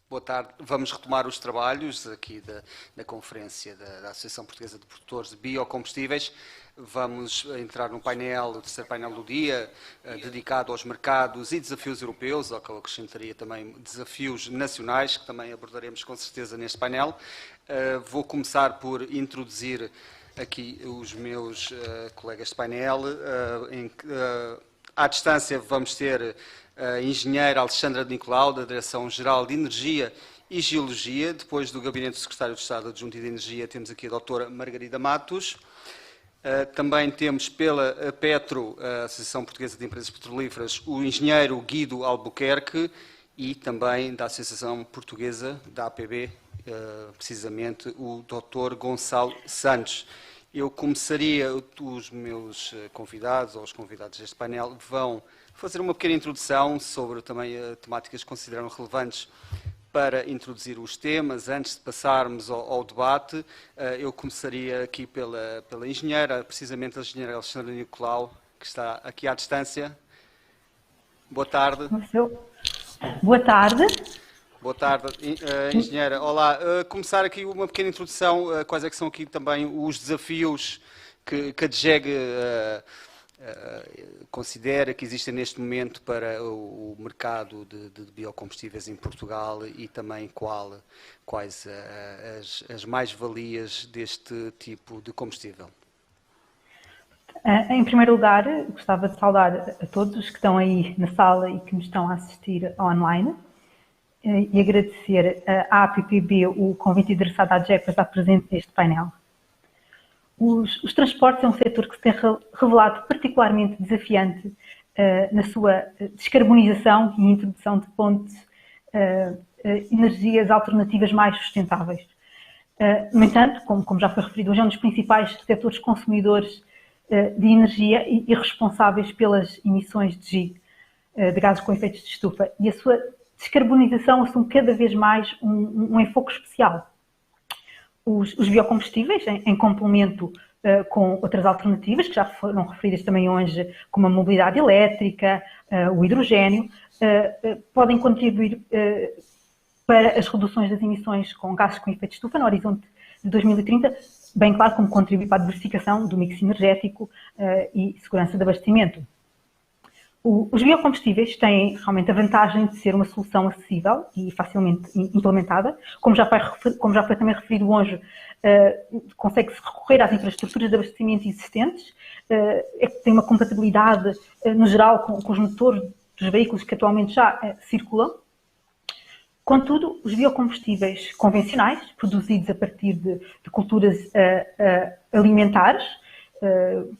Boa tarde. Vamos retomar os trabalhos aqui da conferência da Associação Portuguesa de Produtores de Biocombustíveis. Vamos entrar no painel, o terceiro painel do dia, dedicado aos mercados e desafios europeus, ao que eu acrescentaria também desafios nacionais, que também abordaremos com certeza neste painel. Vou começar por introduzir aqui os meus colegas de painel. À distância vamos ter a engenheira Alexandra de Nicolau, da Direção-Geral de Energia e Geologia. Depois do Gabinete do Secretário de Estado Adjunto de Energia, temos aqui a doutora Margarida Matos. Também temos pela Petro, a Associação Portuguesa de Empresas Petrolíferas, o engenheiro Guido Albuquerque e também da Associação Portuguesa da APB, precisamente o doutor Gonçalo Santos. Eu começaria, os meus convidados, ou os convidados deste painel, vão fazer uma pequena introdução sobre também temáticas que consideram relevantes para introduzir os temas. Antes de passarmos ao debate, eu começaria aqui pela engenheira, precisamente a engenheira Alexandra Nicolau, que está aqui à distância. Boa tarde. Boa tarde. Boa tarde, engenheira. Olá, começar aqui uma pequena introdução, quais é que são aqui também os desafios que a DGEG considera que existem neste momento para o mercado de biocombustíveis em Portugal e também quais as mais-valias deste tipo de combustível. Em primeiro lugar, gostava de saudar a todos que estão aí na sala e que nos estão a assistir online e agradecer à APPB o convite endereçado à DGEG para estar presente neste painel. Os transportes é um setor que se tem revelado particularmente desafiante na sua descarbonização e introdução de fontes energias alternativas mais sustentáveis. No entanto, como já foi referido, hoje é um dos principais setores consumidores de energia e responsáveis pelas emissões de gases com efeitos de estufa. E a sua descarbonização assume cada vez mais um enfoque especial. Os biocombustíveis, em complemento com outras alternativas, que já foram referidas também hoje, como a mobilidade elétrica, o hidrogênio, podem contribuir para as reduções das emissões com gases com efeito de estufa no horizonte de 2030, bem claro como contribuir para a diversificação do mix energético e segurança de abastecimento. Os biocombustíveis têm realmente a vantagem de ser uma solução acessível e facilmente implementada. Como já foi também referido hoje, consegue-se recorrer às infraestruturas de abastecimento existentes, tem uma compatibilidade, no geral, com os motores dos veículos que atualmente já circulam. Contudo, os biocombustíveis convencionais, produzidos a partir de culturas alimentares,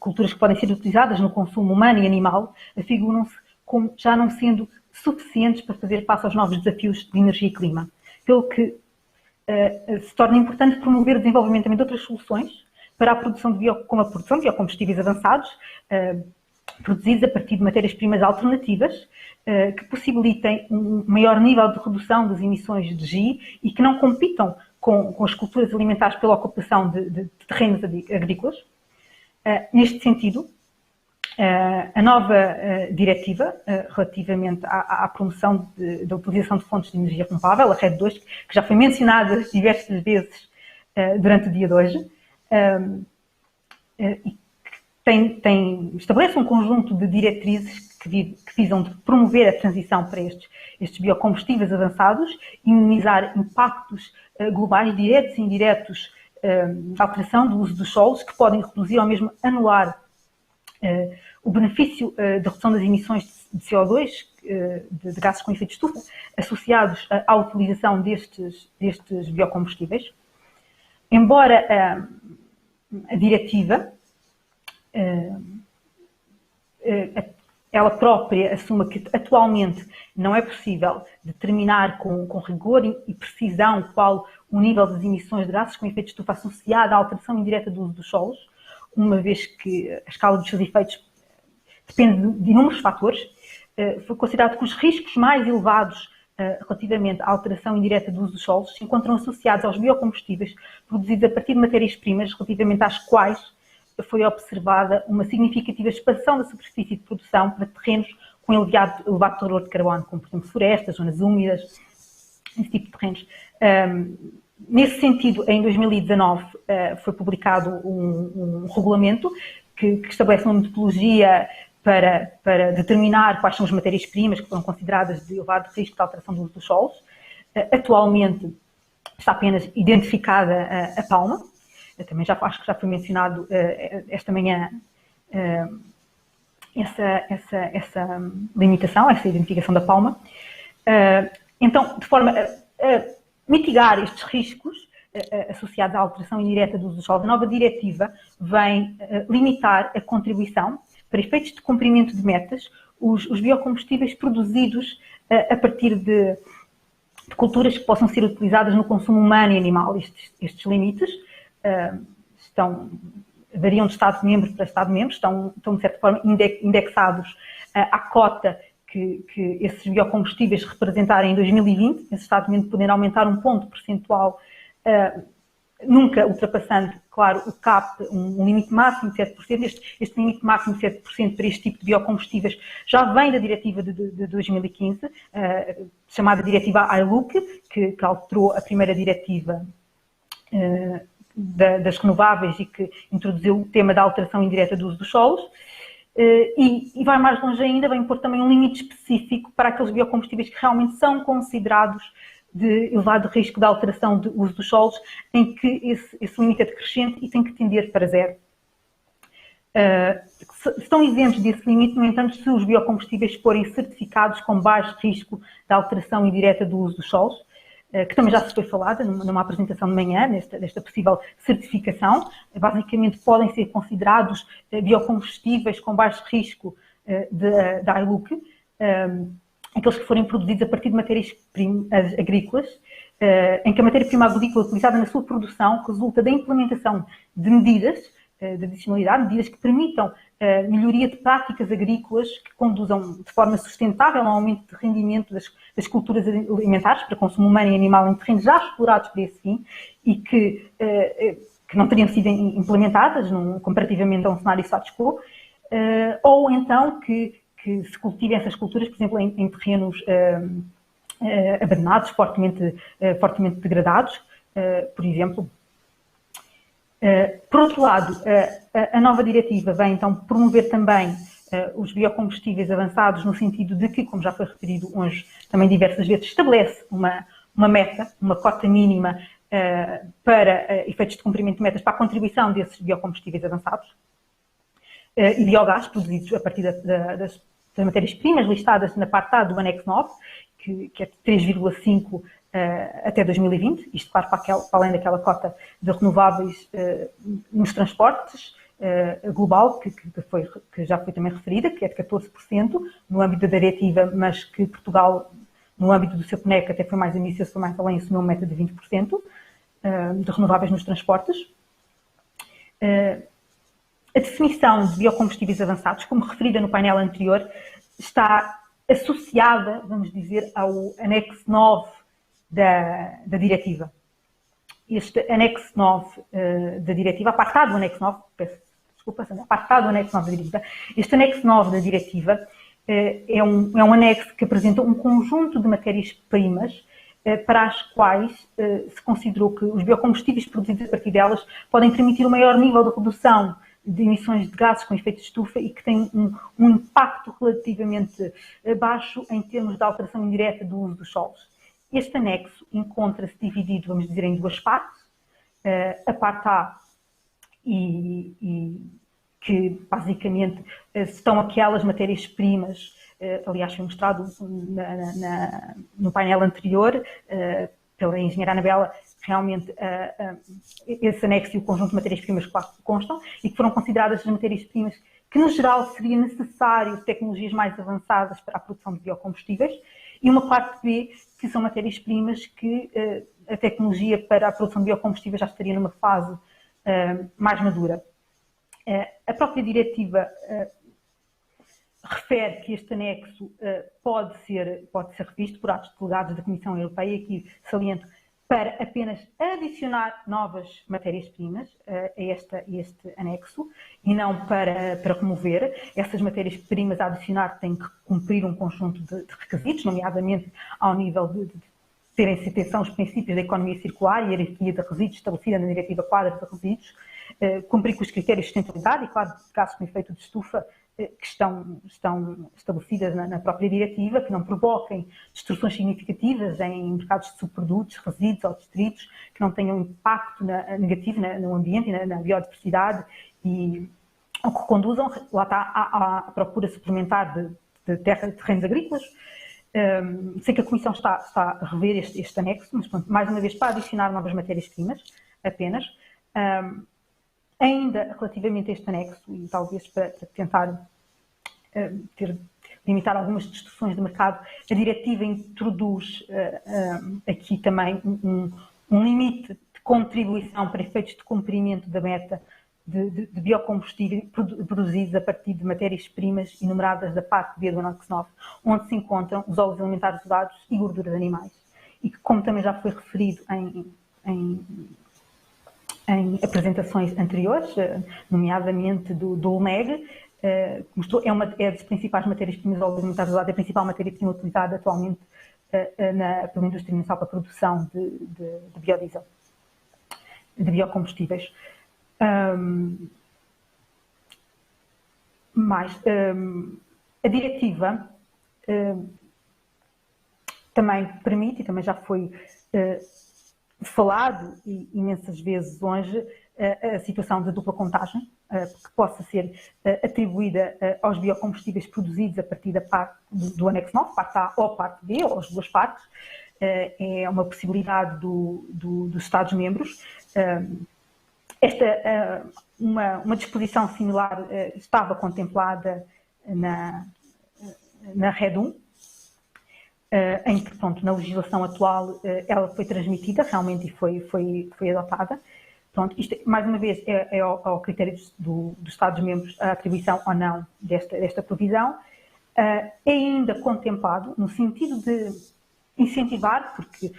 culturas que podem ser utilizadas no consumo humano e animal, afiguram-se como já não sendo suficientes para fazer face aos novos desafios de energia e clima. Pelo que se torna importante promover o desenvolvimento também de outras soluções para a produção como a produção de biocombustíveis avançados, produzidos a partir de matérias-primas alternativas, que possibilitem um maior nível de redução das emissões de GI e que não compitam com as culturas alimentares pela ocupação de terrenos agrícolas. Neste sentido, a nova diretiva relativamente à promoção da utilização de fontes de energia renovável, a RED 2, que já foi mencionada diversas vezes durante o dia de hoje, estabelece um conjunto de diretrizes que visam de promover a transição para estes biocombustíveis avançados e minimizar impactos globais diretos e indiretos da alteração do uso dos solos, que podem reduzir ou mesmo anular o benefício da redução das emissões de CO2, de gases com efeito de estufa, associados à utilização destes biocombustíveis. Embora a diretiva, ela própria assuma que atualmente não é possível determinar com rigor e precisão qual o nível das emissões de gases com efeito de estufa associado à alteração indireta do uso dos solos, uma vez que a escala dos seus efeitos depende de inúmeros fatores, foi considerado que os riscos mais elevados relativamente à alteração indireta do uso dos solos se encontram associados aos biocombustíveis produzidos a partir de matérias-primas relativamente às quais foi observada uma significativa expansão da superfície de produção para terrenos com elevado teor de carbono, como, por exemplo, florestas, zonas úmidas, esse tipo de terrenos. Nesse sentido, em 2019 foi publicado um regulamento que estabelece uma metodologia para determinar quais são as matérias-primas que foram consideradas de elevado risco de alteração do uso dos solos. Atualmente está apenas identificada a palma. Eu também acho que já foi mencionado esta manhã essa limitação, essa identificação da palma. Então, de forma a mitigar estes riscos associados à alteração indireta do uso do solo, a nova diretiva vem limitar a contribuição para efeitos de cumprimento de metas, os biocombustíveis produzidos a partir de culturas que possam ser utilizadas no consumo humano e animal. Estes limites variam de Estado-membro para Estado-membro, estão de certa forma indexados à cota que esses biocombustíveis representarem em 2020, esse Estado-membro poderá aumentar um ponto percentual, nunca ultrapassando, claro, o CAP, um limite máximo de 7%. Este limite máximo de 7% para este tipo de biocombustíveis já vem da diretiva de 2015, chamada diretiva ILUC, que alterou a primeira diretiva das renováveis e que introduziu o tema da alteração indireta do uso dos solos. E vai mais longe ainda, vai impor também um limite específico para aqueles biocombustíveis que realmente são considerados de elevado risco de alteração do uso dos solos, em que esse limite é decrescente e tem que tender para zero. Estão isentos desse limite, no entanto, se os biocombustíveis forem certificados com baixo risco de alteração indireta do uso dos solos, que também já se foi falada numa apresentação de manhã, desta possível certificação. Basicamente, podem ser considerados biocombustíveis com baixo risco da ILUC, aqueles que forem produzidos a partir de matérias-primas agrícolas, em que a matéria-prima agrícola utilizada na sua produção resulta da implementação de medidas de adicionalidade, medidas que permitam melhoria de práticas agrícolas que conduzam de forma sustentável ao aumento de rendimento das culturas alimentares para consumo humano e animal em terrenos já explorados para esse fim e que não teriam sido implementadas comparativamente a um cenário status quo, ou então que se cultivem essas culturas, por exemplo, em terrenos abandonados, fortemente degradados, por exemplo. Por outro lado, a nova diretiva vem então promover também os biocombustíveis avançados no sentido de que, como já foi referido hoje também diversas vezes, estabelece uma meta, uma cota mínima para efeitos de cumprimento de metas para a contribuição desses biocombustíveis avançados e biogás produzidos a partir das matérias-primas listadas na parte A do anexo 9, que é de 3,5 até 2020, isto claro para além daquela cota de renováveis nos transportes global, que já foi também referida, que é de 14% no âmbito da diretiva, mas que Portugal, no âmbito do seu PNEC, até foi mais ambicioso, foi mais além, assumiu uma meta de 20% de renováveis nos transportes. A definição de biocombustíveis avançados, como referida no painel anterior, está associada, vamos dizer, ao anexo 9 da diretiva. Este anexo 9 da diretiva, apartado do anexo 9, apartado do anexo 9 da diretiva, este anexo 9 da diretiva é um anexo que apresenta um conjunto de matérias-primas para as quais se considerou que os biocombustíveis produzidos a partir delas podem permitir um maior nível de redução de emissões de gases com efeito de estufa e que têm um impacto relativamente baixo em termos de alteração indireta do uso dos solos. Este anexo encontra-se dividido, vamos dizer, em duas partes. A parte A, e que basicamente estão aquelas matérias-primas, aliás foi mostrado no painel anterior pela engenheira Anabela, realmente esse anexo e o conjunto de matérias-primas que lá constam e que foram consideradas as matérias-primas que, no geral, seria necessário tecnologias mais avançadas para a produção de biocombustíveis, e uma parte B, que são matérias-primas que a tecnologia para a produção de biocombustíveis já estaria numa fase mais madura. A própria diretiva refere que este anexo pode ser revisto por atos delegados da Comissão Europeia, aqui saliento, para apenas adicionar novas matérias-primas a este anexo e não para remover. Essas matérias-primas a adicionar têm que cumprir um conjunto de requisitos, nomeadamente ao nível de terem em atenção os princípios da economia circular e a hierarquia de resíduos estabelecida na Diretiva Quadro de Resíduos, cumprir com os critérios de sustentabilidade e, claro, gases com efeito de estufa que estão estabelecidas na própria diretiva, que não provoquem destruções significativas em mercados de subprodutos, resíduos ou detritos, que não tenham impacto negativo no ambiente e na biodiversidade e ou que conduzam, lá está, à procura suplementar de terrenos agrícolas. Sei que a Comissão está a rever este anexo, mas pronto, mais uma vez para adicionar novas matérias-primas apenas. Ainda relativamente a este anexo, e talvez para tentar limitar algumas distorções de mercado, a diretiva introduz aqui também um limite de contribuição para efeitos de cumprimento da meta de biocombustível produzidos a partir de matérias-primas enumeradas da parte B do anexo 9, onde se encontram os óleos alimentares usados e gorduras animais. E que, como também já foi referido em apresentações anteriores, nomeadamente do UNEG, é das principais matérias-primas óleos alimentares usados, é a principal matéria-prima utilizada atualmente pela indústria nacional para a produção de biodiesel, de biocombustíveis. A diretiva também permite, e também já foi falado imensas vezes hoje, a situação de dupla contagem, que possa ser atribuída aos biocombustíveis produzidos a partir da parte do anexo 9, parte A ou parte B, ou as duas partes. É uma possibilidade dos Estados-membros. Uma disposição similar estava contemplada na RED 1, em que, pronto, na legislação atual ela foi transmitida realmente e foi adotada. Pronto, isto, mais uma vez, é ao critério dos Estados-membros a atribuição ou não desta provisão. É ainda contemplado no sentido de incentivar, porque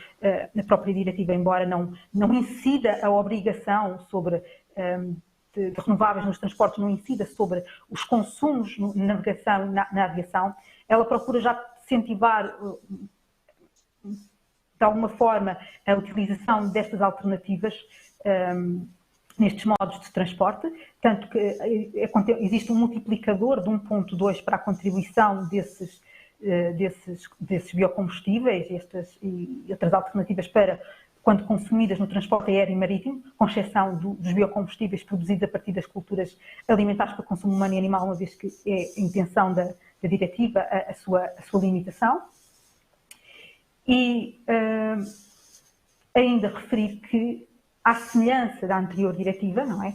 a própria diretiva, embora não incida a obrigação sobre de renováveis nos transportes, não incida sobre os consumos na navegação e na aviação, ela procura já incentivar de alguma forma a utilização destas alternativas nestes modos de transporte, tanto que existe um multiplicador de 1,2 para a contribuição desses biocombustíveis e outras alternativas para quando consumidas no transporte aéreo e marítimo, com exceção dos biocombustíveis produzidos a partir das culturas alimentares para consumo humano e animal, uma vez que é a intenção da diretiva a sua limitação. E ainda referir que, à semelhança da anterior diretiva, não é?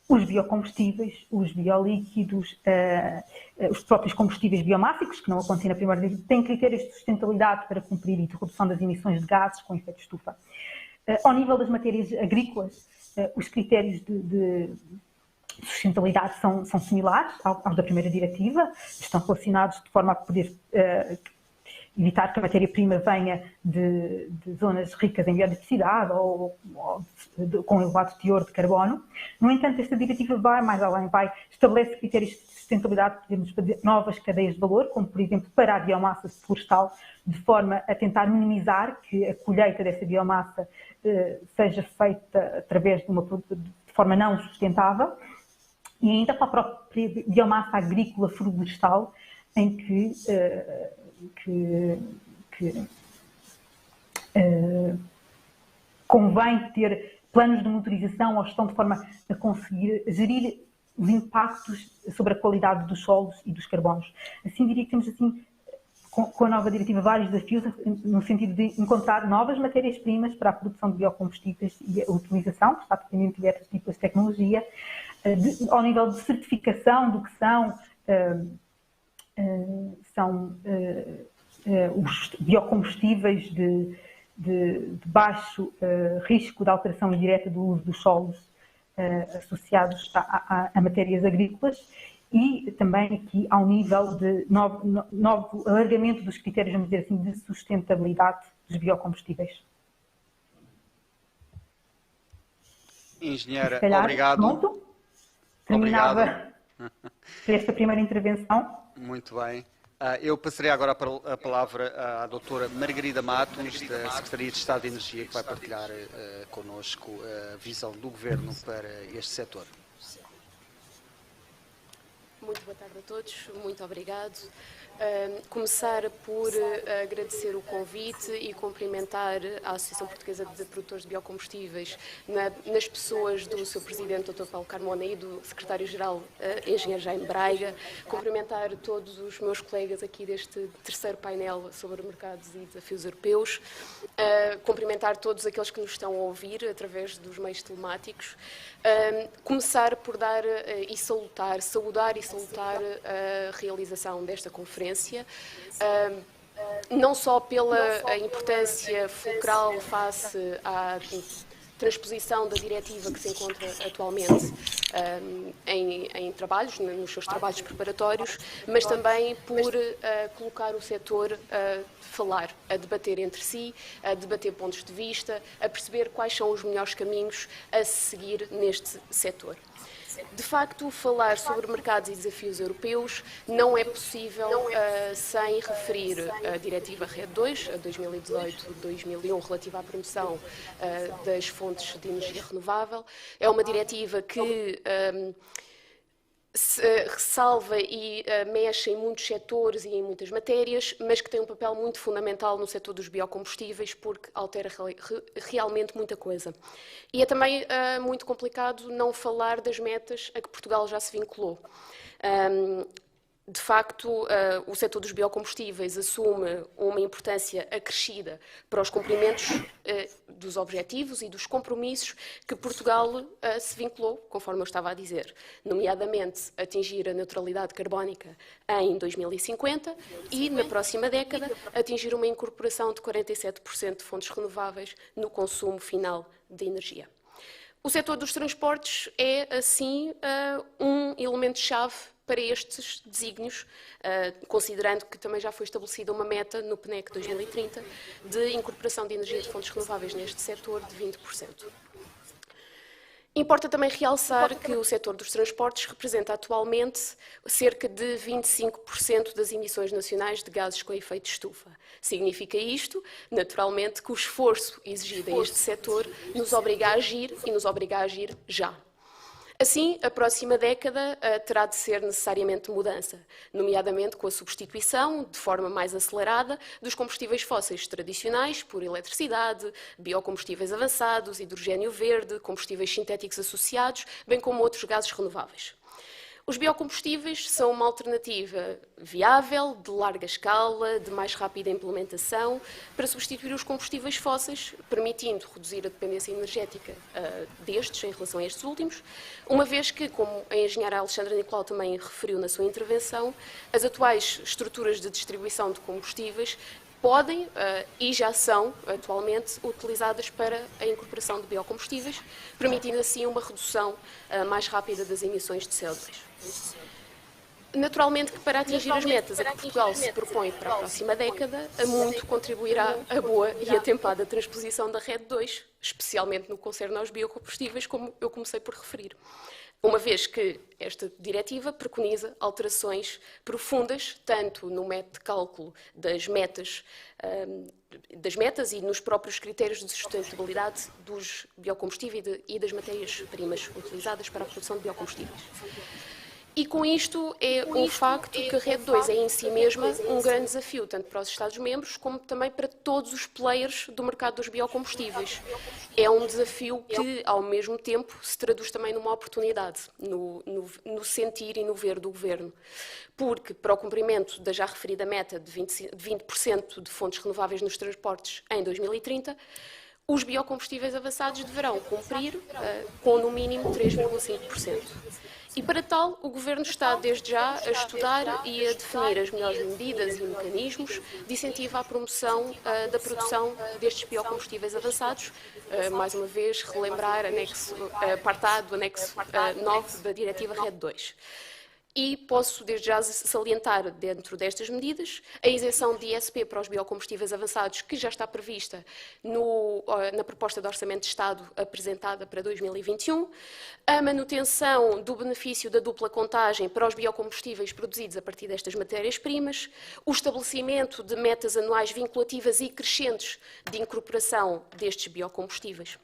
Os biocombustíveis, os biolíquidos, os próprios combustíveis biomássicos, que não acontecem na primeira diretiva, têm critérios de sustentabilidade para cumprir e de redução das emissões de gases com efeito de estufa. Ao nível das matérias agrícolas, os critérios de sustentabilidade são similares aos da primeira diretiva, estão relacionados de forma a poder evitar que a matéria-prima venha de zonas ricas em biodiversidade ou com elevado teor de carbono. No entanto, esta diretiva vai mais além, estabelece critérios de sustentabilidade, podemos fazer novas cadeias de valor, como por exemplo para a biomassa florestal, de forma a tentar minimizar que a colheita dessa biomassa seja feita através de forma não sustentável, e ainda para a própria biomassa agrícola florestal, em que convém ter planos de monitorização ou gestão de forma a conseguir gerir os impactos sobre a qualidade dos solos e dos carbonos. Assim, diria que temos assim, com a nova diretiva, vários desafios no sentido de encontrar novas matérias-primas para a produção de biocombustíveis e a utilização, que está dependente de diversos tipos de tecnologia, ao nível de certificação do que são os biocombustíveis de baixo risco de alteração indireta do uso dos solos associados a matérias agrícolas, e também aqui ao nível de novo alargamento dos critérios, vamos dizer assim, de sustentabilidade dos biocombustíveis. Engenheira, calhar, obrigado. Pronto. Terminava esta primeira intervenção. Muito bem. Eu passarei agora a palavra à doutora Margarida Matos, da Secretaria de Estado de Energia, que vai partilhar connosco a visão do Governo para este setor. Muito boa tarde a todos, muito obrigado. Começar por agradecer o convite e cumprimentar a Associação Portuguesa de Produtores de Biocombustíveis nas pessoas do seu Presidente, Dr. Paulo Carmona, e do Secretário-Geral, Engenheiro Jaime Braga. Cumprimentar todos os meus colegas aqui deste terceiro painel sobre mercados e desafios europeus. Cumprimentar todos aqueles que nos estão a ouvir através dos meios telemáticos. Começar por dar e saudar a realização desta conferência, não só pela importância fulcral face à transposição da diretiva que se encontra atualmente em trabalhos, nos seus trabalhos preparatórios, mas também por colocar o setor a falar, a debater entre si, a debater pontos de vista, a perceber quais são os melhores caminhos a seguir neste setor. De facto, falar sobre mercados e desafios europeus não é possível sem referir a Diretiva RED II, a 2018-2001, relativa à promoção das fontes de energia renovável. É uma diretiva que ressalva e mexe em muitos setores e em muitas matérias, mas que tem um papel muito fundamental no setor dos biocombustíveis, porque altera realmente muita coisa. E é também muito complicado não falar das metas a que Portugal já se vinculou. De facto, o setor dos biocombustíveis assume uma importância acrescida para os cumprimentos dos objetivos e dos compromissos que Portugal se vinculou, conforme eu estava a dizer, nomeadamente atingir a neutralidade carbónica em 2050 e, na próxima década, atingir uma incorporação de 47% de fontes renováveis no consumo final de energia. O setor dos transportes é, assim, um elemento-chave para estes desígnios, considerando que também já foi estabelecida uma meta no PNEC 2030 de incorporação de energia de fontes renováveis neste setor de 20%. Importa também realçar que o setor dos transportes representa atualmente cerca de 25% das emissões nacionais de gases com efeito de estufa. Significa isto, naturalmente, que o esforço exigido a este setor nos obriga a agir e nos obriga a agir já. Assim, a próxima década terá de ser necessariamente mudança, nomeadamente com a substituição, de forma mais acelerada, dos combustíveis fósseis tradicionais por eletricidade, biocombustíveis avançados, hidrogênio verde, combustíveis sintéticos associados, bem como outros gases renováveis. Os biocombustíveis são uma alternativa viável, de larga escala, de mais rápida implementação, para substituir os combustíveis fósseis, permitindo reduzir a dependência energética destes em relação a estes últimos, uma vez que, como a engenheira Alexandra Nicolau também referiu na sua intervenção, as atuais estruturas de distribuição de combustíveis podem e já são atualmente utilizadas para a incorporação de biocombustíveis, permitindo assim uma redução mais rápida das emissões de CO2. Naturalmente que para atingir as metas a que Portugal se propõe para a próxima década, a muito contribuirá a boa e atempada transposição da RED II, especialmente no que concerne aos biocombustíveis, como eu comecei por referir. Uma vez que esta diretiva preconiza alterações profundas, tanto no método de cálculo das metas e nos próprios critérios de sustentabilidade dos biocombustíveis e das matérias-primas utilizadas para a produção de biocombustíveis. E com isto é um facto que a RED II é em si mesma um grande desafio, tanto para os Estados-membros como também para todos os players do mercado dos biocombustíveis. É um desafio que, ao mesmo tempo, se traduz também numa oportunidade, no sentir e no ver do Governo. Porque, para o cumprimento da já referida meta de 20% de fontes renováveis nos transportes em 2030, os biocombustíveis avançados deverão cumprir com, no mínimo, 3,5%. E para tal, o Governo está desde já a estudar e a definir as melhores medidas e mecanismos de incentivo à promoção da produção destes biocombustíveis avançados. Mais uma vez, relembrar parte A do anexo 9 da Diretiva RED II. E posso, desde já, salientar, dentro destas medidas, a isenção de ISP para os biocombustíveis avançados, que já está prevista na proposta de Orçamento de Estado apresentada para 2021, a manutenção do benefício da dupla contagem para os biocombustíveis produzidos a partir destas matérias-primas, o estabelecimento de metas anuais vinculativas e crescentes de incorporação destes biocombustíveis.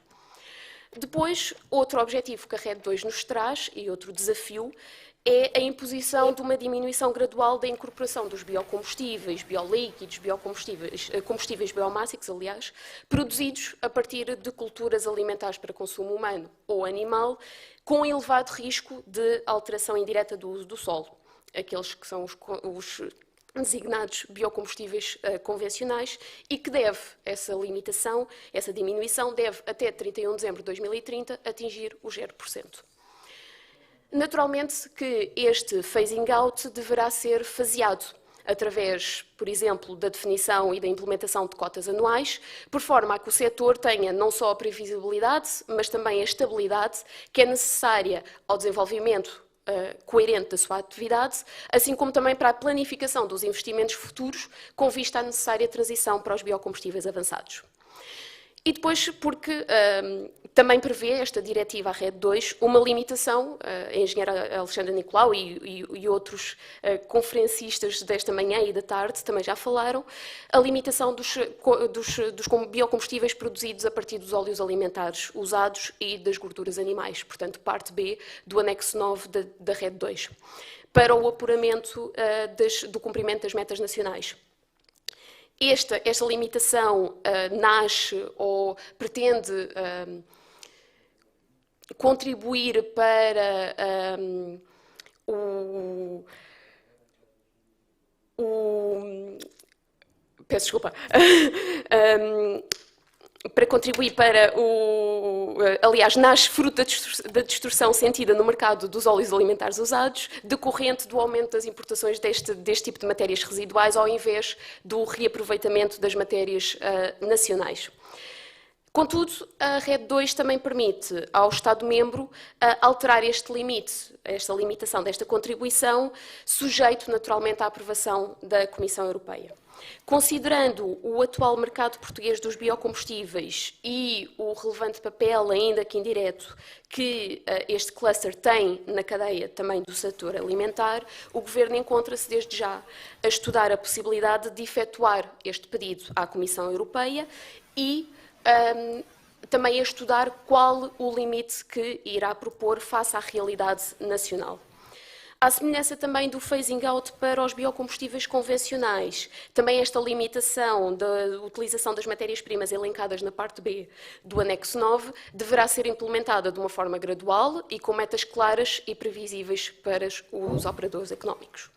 Depois, outro objetivo que a RED 2 nos traz, e outro desafio, é a imposição de uma diminuição gradual da incorporação dos biocombustíveis, biolíquidos, combustíveis biomássicos, aliás, produzidos a partir de culturas alimentares para consumo humano ou animal, com elevado risco de alteração indireta do uso do solo, aqueles que são os designados biocombustíveis convencionais, e que essa limitação, essa diminuição, deve, até 31 de dezembro de 2030, atingir o 0%. Naturalmente que este phasing out deverá ser faseado através, por exemplo, da definição e da implementação de cotas anuais, por forma a que o setor tenha não só a previsibilidade, mas também a estabilidade que é necessária ao desenvolvimento coerente da sua atividade, assim como também para a planificação dos investimentos futuros com vista à necessária transição para os biocombustíveis avançados. E depois, porque também prevê esta diretiva, a RED 2, uma limitação, a engenheira Alexandra Nicolau e outros conferencistas desta manhã e da tarde também já falaram, a limitação dos biocombustíveis produzidos a partir dos óleos alimentares usados e das gorduras animais, portanto, parte B do anexo 9 da RED 2, para o apuramento do cumprimento das metas nacionais. Esta limitação nasce ou pretende contribuir para peço desculpa. Para contribuir para aliás, nasce fruto da distorção sentida no mercado dos óleos alimentares usados, decorrente do aumento das importações deste tipo de matérias residuais, ao invés do reaproveitamento das matérias nacionais. Contudo, a RED 2 também permite ao Estado-membro alterar este limite, esta limitação desta contribuição, sujeito naturalmente à aprovação da Comissão Europeia. Considerando o atual mercado português dos biocombustíveis e o relevante papel, ainda que indireto, que este cluster tem na cadeia também do setor alimentar, o Governo encontra-se desde já a estudar a possibilidade de efetuar este pedido à Comissão Europeia e também a estudar qual o limite que irá propor face à realidade nacional. À semelhança também do phasing out para os biocombustíveis convencionais, também esta limitação da utilização das matérias-primas elencadas na parte B do anexo 9 deverá ser implementada de uma forma gradual e com metas claras e previsíveis para os operadores económicos.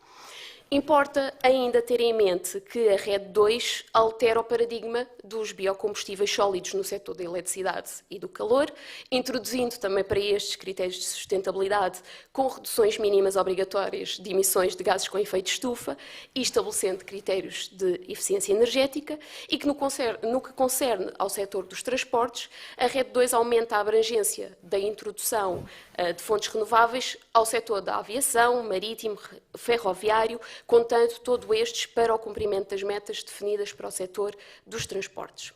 Importa ainda ter em mente que a RED 2 altera o paradigma dos biocombustíveis sólidos no setor da eletricidade e do calor, introduzindo também para estes critérios de sustentabilidade com reduções mínimas obrigatórias de emissões de gases com efeito de estufa e estabelecendo critérios de eficiência energética, e que no que concerne ao setor dos transportes, a RED 2 aumenta a abrangência da introdução de fontes renováveis ao setor da aviação, marítimo, ferroviário, contando todos estes para o cumprimento das metas definidas para o setor dos transportes.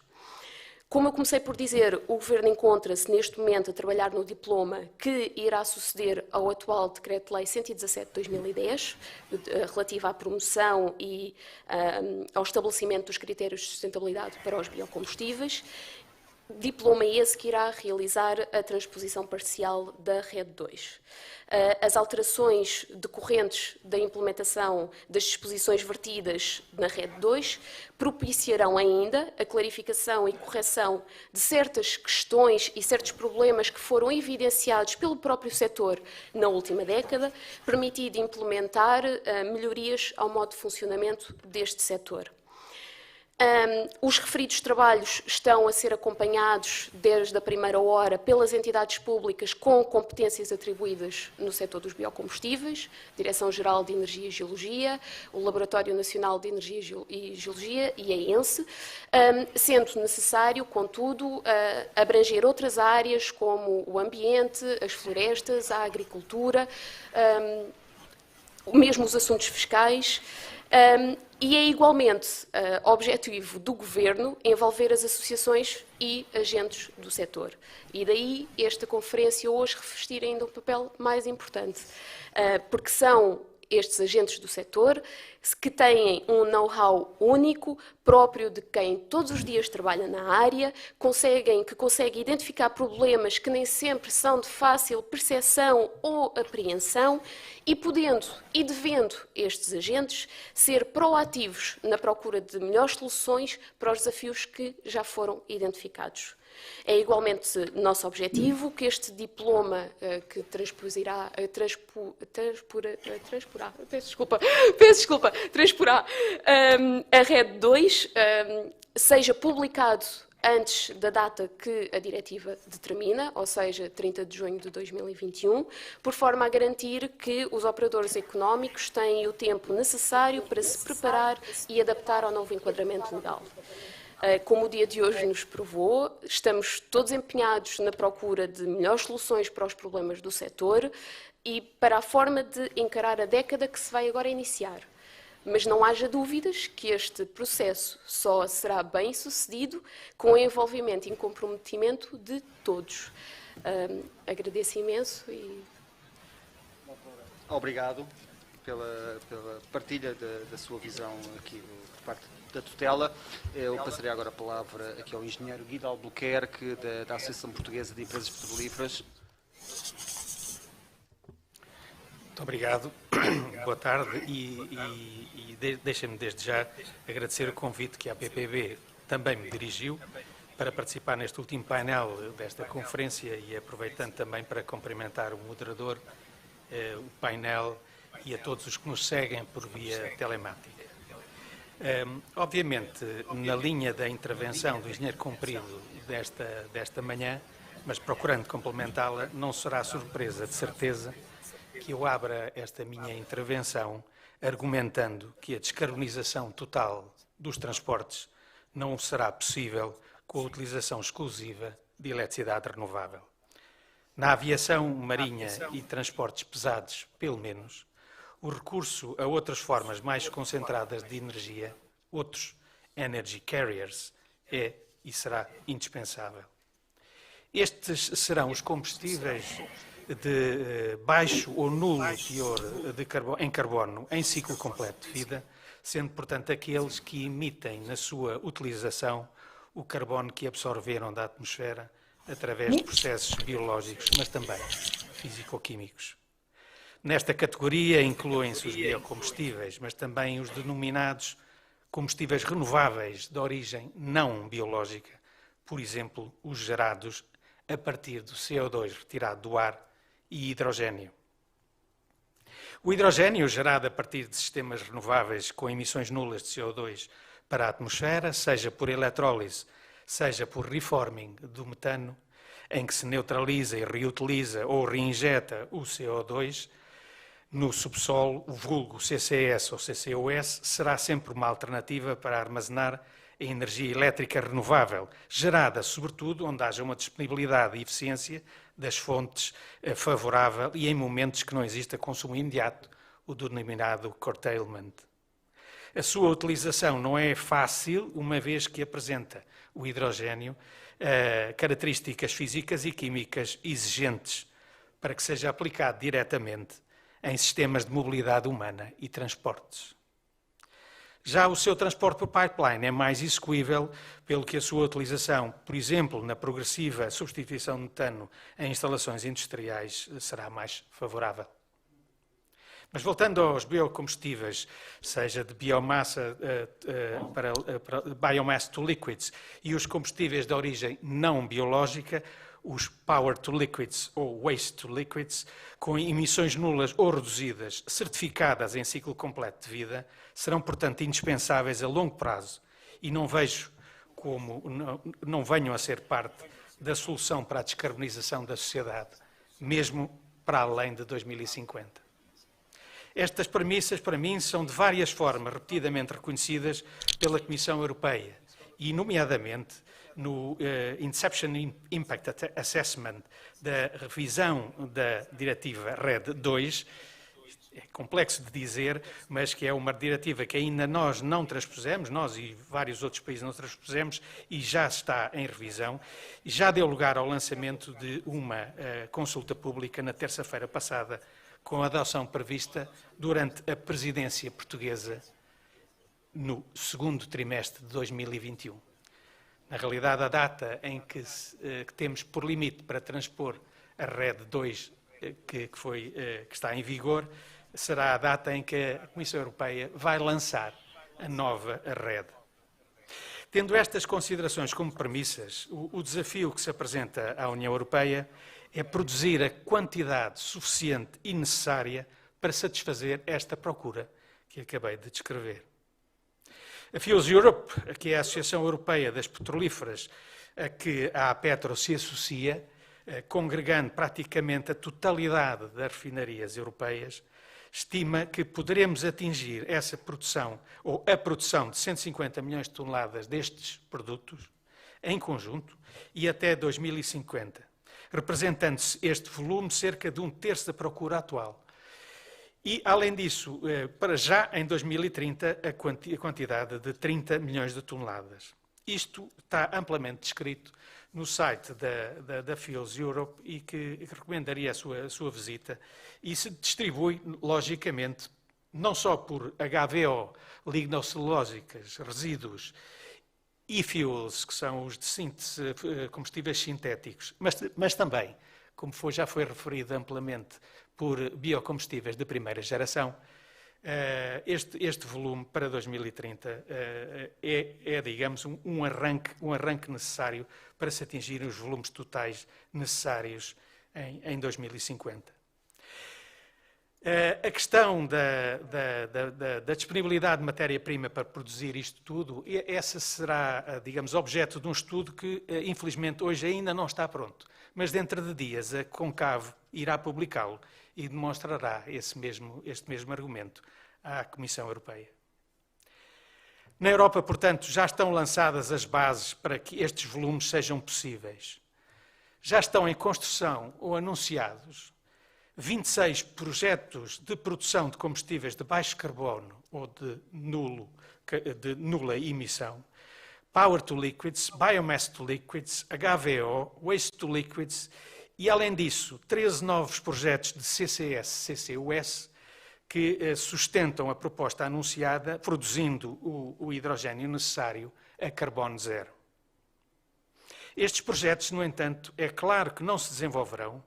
Como eu comecei por dizer, o Governo encontra-se neste momento a trabalhar no diploma que irá suceder ao atual Decreto-Lei 117 de 2010, relativo à promoção e ao estabelecimento dos critérios de sustentabilidade para os biocombustíveis. Diploma esse que irá realizar a transposição parcial da RED 2. As alterações decorrentes da implementação das disposições vertidas na RED 2 propiciarão ainda a clarificação e correção de certas questões e certos problemas que foram evidenciados pelo próprio setor na última década, permitindo implementar melhorias ao modo de funcionamento deste setor. Os referidos trabalhos estão a ser acompanhados desde a primeira hora pelas entidades públicas com competências atribuídas no setor dos biocombustíveis, Direção-Geral de Energia e Geologia, o Laboratório Nacional de Energia e Geologia e a ENSE, sendo necessário, contudo, abranger outras áreas como o ambiente, as florestas, a agricultura, mesmo os assuntos fiscais, e é igualmente objetivo do Governo envolver as associações e agentes do setor. E daí esta conferência hoje revestir ainda um papel mais importante, porque são estes agentes do setor que têm um know-how único, próprio de quem todos os dias trabalha na área, que consegue identificar problemas que nem sempre são de fácil percepção ou apreensão e podendo e devendo estes agentes ser proativos na procura de melhores soluções para os desafios que já foram identificados. É igualmente nosso objetivo que este diploma que transporá a RED 2 seja publicado antes da data que a diretiva determina, ou seja, 30 de junho de 2021, por forma a garantir que os operadores económicos têm o tempo necessário para se preparar e adaptar ao novo enquadramento legal. Como o dia de hoje nos provou, estamos todos empenhados na procura de melhores soluções para os problemas do setor e para a forma de encarar a década que se vai agora iniciar. Mas não haja dúvidas que este processo só será bem sucedido com o envolvimento e comprometimento de todos. Agradeço imenso e... Obrigado pela partilha da sua visão aqui por parte da tutela. Eu passaria agora a palavra aqui ao engenheiro Guido Albuquerque, da Associação Portuguesa de Empresas Petrolíferas. Muito obrigado. Boa tarde e deixem-me desde já agradecer o convite que a APPB também me dirigiu para participar neste último painel desta conferência e aproveitando também para cumprimentar o moderador, o painel e a todos os que nos seguem por via telemática. Obviamente, na linha da intervenção do engenheiro Comprido desta manhã, mas procurando complementá-la, não será surpresa, de certeza, que eu abra esta minha intervenção argumentando que a descarbonização total dos transportes não será possível com a utilização exclusiva de eletricidade renovável. Na aviação marinha e transportes pesados, pelo menos, o recurso a outras formas mais concentradas de energia, outros energy carriers, é e será indispensável. Estes serão os combustíveis de baixo ou nulo teor em carbono em ciclo completo de vida, sendo, portanto, aqueles que emitem na sua utilização o carbono que absorveram da atmosfera através de processos biológicos, mas também físico-químicos. Nesta categoria incluem-se os biocombustíveis, mas também os denominados combustíveis renováveis de origem não biológica, por exemplo, os gerados a partir do CO2 retirado do ar e hidrogênio. O hidrogênio gerado a partir de sistemas renováveis com emissões nulas de CO2 para a atmosfera, seja por eletrólise, seja por reforming do metano, em que se neutraliza e reutiliza ou reinjeta o CO2, no subsolo, o vulgo CCS ou CCUS será sempre uma alternativa para armazenar a energia elétrica renovável, gerada sobretudo onde haja uma disponibilidade e eficiência das fontes favorável e em momentos que não exista consumo imediato, o denominado curtailment. A sua utilização não é fácil, uma vez que apresenta o hidrogênio características físicas e químicas exigentes para que seja aplicado diretamente em sistemas de mobilidade humana e transportes. Já o seu transporte por pipeline é mais execuível, pelo que a sua utilização, por exemplo, na progressiva substituição de metano em instalações industriais, será mais favorável. Mas voltando aos biocombustíveis, seja de biomassa para biomass to liquids e os combustíveis de origem não biológica, os power to liquids ou waste to liquids, com emissões nulas ou reduzidas, certificadas em ciclo completo de vida, serão, portanto, indispensáveis a longo prazo e não vejo como não venham a ser parte da solução para a descarbonização da sociedade, mesmo para além de 2050. Estas premissas, para mim, são de várias formas repetidamente reconhecidas pela Comissão Europeia e, nomeadamente, no Inception Impact Assessment da revisão da Diretiva RED 2, é complexo de dizer, mas que é uma diretiva que ainda nós não transpusemos, nós e vários outros países não transpusemos, e já está em revisão, e já deu lugar ao lançamento de uma consulta pública na terça-feira passada, com a adoção prevista durante a presidência portuguesa no segundo trimestre de 2021. Na realidade, a data em que temos por limite para transpor a RED 2, que está em vigor, será a data em que a Comissão Europeia vai lançar a nova RED. Tendo estas considerações como premissas, o desafio que se apresenta à União Europeia é produzir a quantidade suficiente e necessária para satisfazer esta procura que acabei de descrever. A Fuels Europe, que é a Associação Europeia das Petrolíferas, a que a Petro se associa, congregando praticamente a totalidade das refinarias europeias, estima que poderemos atingir essa produção, ou a produção de 150 milhões de toneladas destes produtos, em conjunto, e até 2050, representando-se este volume cerca de 1/3 da procura atual. E, além disso, para já em 2030, a quantidade de 30 milhões de toneladas. Isto está amplamente descrito no site da Fuels Europe e que recomendaria a sua visita, e se distribui, logicamente, não só por HVO, lignocelulósicas, resíduos, e-fuels, que são os de síntese, combustíveis sintéticos, mas também, como já foi referido amplamente, por biocombustíveis de primeira geração. Este volume para 2030 digamos, um arranque necessário para se atingir os volumes totais necessários em 2050. A questão da disponibilidade de matéria-prima para produzir isto tudo, essa será, digamos, objeto de um estudo que, infelizmente, hoje ainda não está pronto, mas dentro de dias a CONCAV irá publicá-lo e demonstrará este mesmo argumento à Comissão Europeia. Na Europa, portanto, já estão lançadas as bases para que estes volumes sejam possíveis. Já estão em construção ou anunciados 26 projetos de produção de combustíveis de baixo carbono ou de nula emissão, Power to Liquids, Biomass to Liquids, HVO, Waste to Liquids e, além disso, 13 novos projetos de CCS/CCUS que sustentam a proposta anunciada, produzindo o hidrogênio necessário a carbono zero. Estes projetos, no entanto, é claro que não se desenvolverão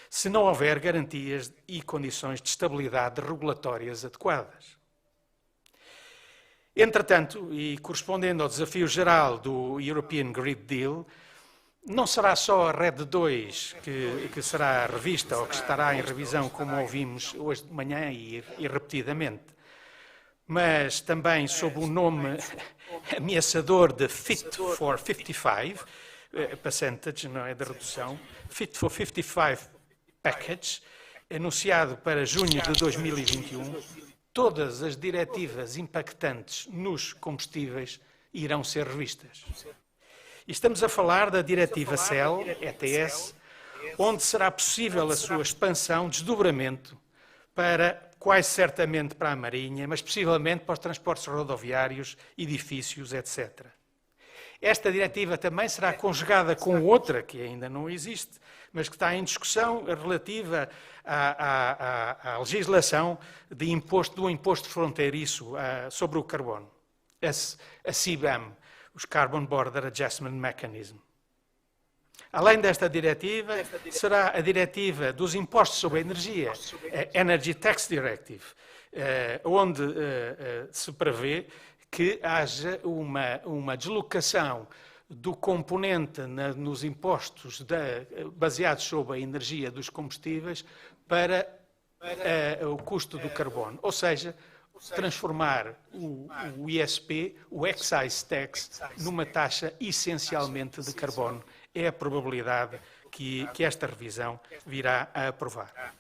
se não houver garantias e condições de estabilidade regulatórias adequadas. Entretanto, e correspondendo ao desafio geral do European Green Deal, não será só a RED 2 que será revista ou que estará em revisão, como ouvimos hoje de manhã e repetidamente, mas também sob o nome ameaçador de Fit for 55, percentage, não é, da redução, Fit for 55 Package, anunciado para junho de 2021, todas as diretivas impactantes nos combustíveis irão ser revistas. E estamos a falar da diretiva CEL, ETS, onde será possível a sua expansão, desdobramento, para quase certamente para a Marinha, mas possivelmente para os transportes rodoviários, edifícios, etc. Esta diretiva também será conjugada com outra, que ainda não existe, mas que está em discussão, relativa à legislação do imposto fronteiriço sobre o carbono, a CBAM, os Carbon Border Adjustment Mechanism. Além desta diretiva, será a diretiva dos impostos sobre a energia, a Energy Tax Directive, onde se prevê que haja uma deslocação do componente nos impostos baseados sobre a energia dos combustíveis para o custo do carbono, ou seja, transformar o ISP, o Excise Tax, numa taxa essencialmente de carbono. É a probabilidade que esta revisão virá a aprovar.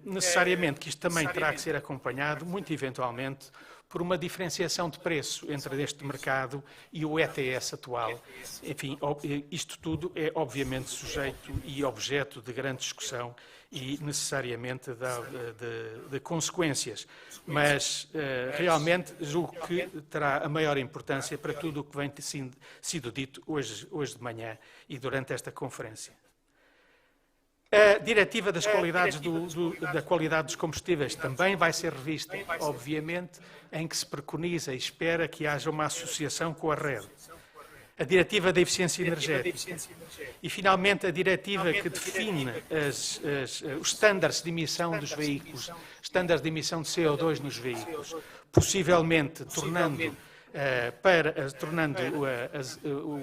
Necessariamente que isto também terá que ser acompanhado, muito eventualmente, por uma diferenciação de preço entre este mercado e o ETS atual. Enfim, isto tudo é obviamente sujeito e objeto de grande discussão e necessariamente de consequências. Mas realmente julgo que terá a maior importância para tudo o que vem sido dito hoje de manhã e durante esta conferência. A diretiva das qualidades da qualidade dos combustíveis também vai ser revista, obviamente, em que se preconiza e espera que haja uma associação com a rede. A diretiva da eficiência energética e, finalmente, a diretiva que define os estándares de emissão dos veículos, estándares de emissão de CO2 nos veículos, possivelmente tornando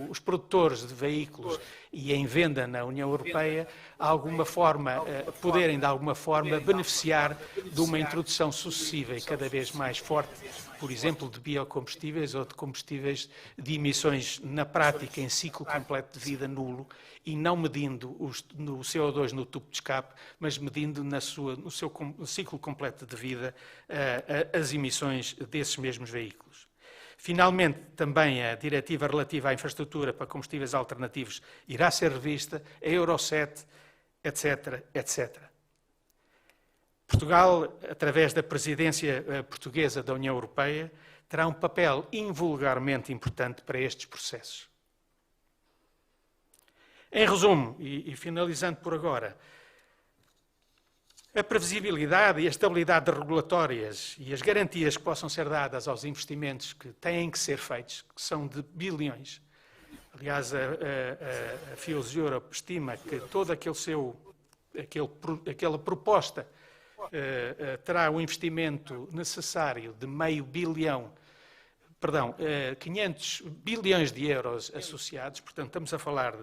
os produtores de veículos e em venda na União Europeia poderem de alguma forma beneficiar de uma introdução sucessiva e cada vez mais forte, por exemplo, de biocombustíveis ou de combustíveis de emissões na prática em ciclo completo de vida nulo e não medindo no CO2 no tubo de escape, mas medindo no seu ciclo completo de vida as emissões desses mesmos veículos. Finalmente, também a diretiva relativa à infraestrutura para combustíveis alternativos irá ser revista, a Euro 7, etc., etc. Portugal, através da presidência portuguesa da União Europeia, terá um papel invulgarmente importante para estes processos. Em resumo, e finalizando por agora, a previsibilidade e a estabilidade regulatórias e as garantias que possam ser dadas aos investimentos que têm que ser feitos, que são de bilhões. Aliás, a Fuels Europe estima que toda aquela proposta terá o investimento necessário de 500 bilhões de euros associados, portanto estamos a falar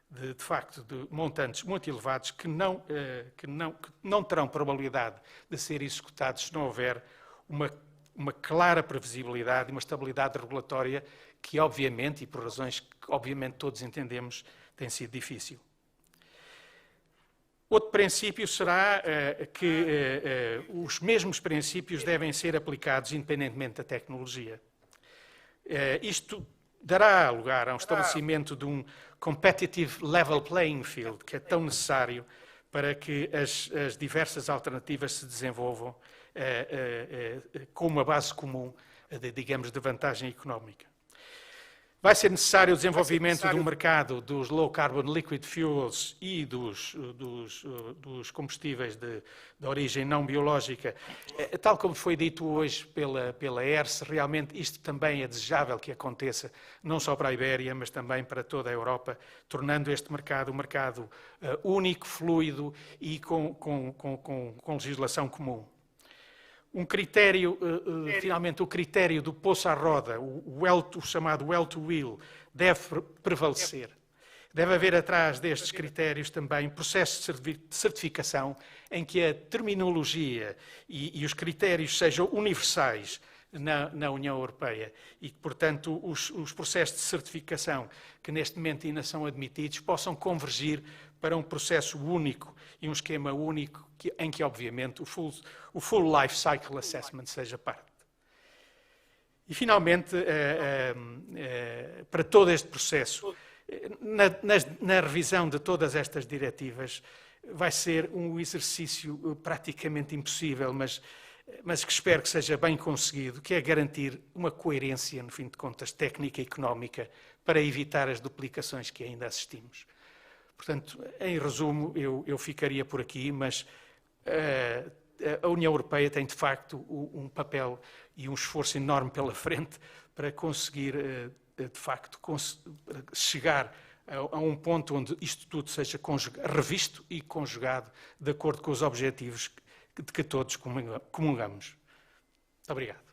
de facto, de montantes muito elevados que não terão probabilidade de ser executados se não houver uma clara previsibilidade e uma estabilidade regulatória que, obviamente, e por razões que, obviamente, todos entendemos, tem sido difícil. Outro princípio será que os mesmos princípios devem ser aplicados independentemente da tecnologia. Isto dará lugar a um estabelecimento de um competitive level playing field, que é tão necessário para que as diversas alternativas se desenvolvam com uma base comum, digamos, de vantagem económica. Vai ser necessário o desenvolvimento de um mercado dos low carbon liquid fuels e dos combustíveis de origem não biológica. Tal como foi dito hoje pela ERSE, realmente isto também é desejável que aconteça, não só para a Ibéria, mas também para toda a Europa, tornando este mercado um mercado único, fluido e com legislação comum. Um critério, finalmente, o critério do poço à roda, o chamado well to wheel, deve prevalecer. Deve haver atrás destes critérios também processos de certificação em que a terminologia e os critérios sejam universais na União Europeia e que, portanto, os processos de certificação que neste momento ainda são admitidos possam convergir para um processo único e um esquema único em que, obviamente, o full life cycle assessment seja parte. E, finalmente, para todo este processo, na revisão de todas estas diretivas, vai ser um exercício praticamente impossível, mas que espero que seja bem conseguido, que é garantir uma coerência, no fim de contas, técnica e económica, para evitar as duplicações que ainda assistimos. Portanto, em resumo, eu ficaria por aqui, mas a União Europeia tem, de facto, um papel e um esforço enorme pela frente para conseguir, de facto, chegar a um ponto onde isto tudo seja revisto e conjugado de acordo com os objetivos de que todos comungamos. Muito obrigado.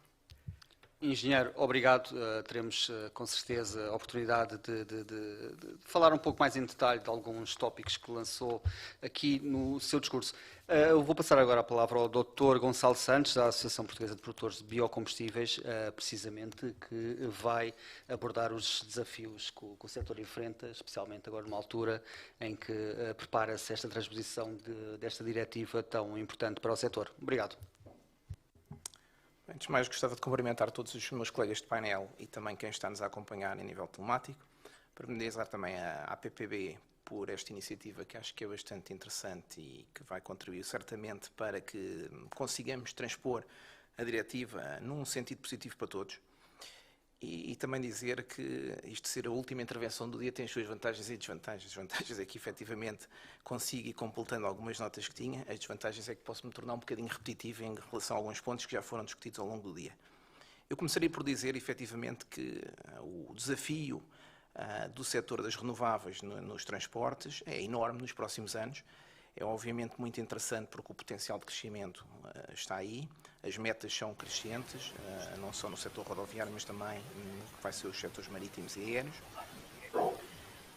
Engenheiro, obrigado. Teremos com certeza a oportunidade de falar um pouco mais em detalhe de alguns tópicos que lançou aqui no seu discurso. Eu vou passar agora a palavra ao Dr. Gonçalo Santos, da Associação Portuguesa de Produtores de Biocombustíveis, precisamente, que vai abordar os desafios que o setor enfrenta, especialmente agora numa altura em que prepara-se esta transposição desta diretiva tão importante para o setor. Obrigado. Antes de mais, gostava de cumprimentar todos os meus colegas de painel e também quem está-nos a acompanhar em nível telemático. Parabenizar também a APPB por esta iniciativa que acho que é bastante interessante e que vai contribuir certamente para que consigamos transpor a diretiva num sentido positivo para todos. E também dizer que isto ser a última intervenção do dia tem as suas vantagens e desvantagens. As vantagens é que, efetivamente, consigo ir completando algumas notas que tinha. As desvantagens é que posso me tornar um bocadinho repetitivo em relação a alguns pontos que já foram discutidos ao longo do dia. Eu começaria por dizer, efetivamente, que o desafio do setor das renováveis nos transportes é enorme nos próximos anos. É obviamente muito interessante porque o potencial de crescimento está aí, as metas são crescentes, não só no setor rodoviário, mas também no que vai ser os setores marítimos e aéreos.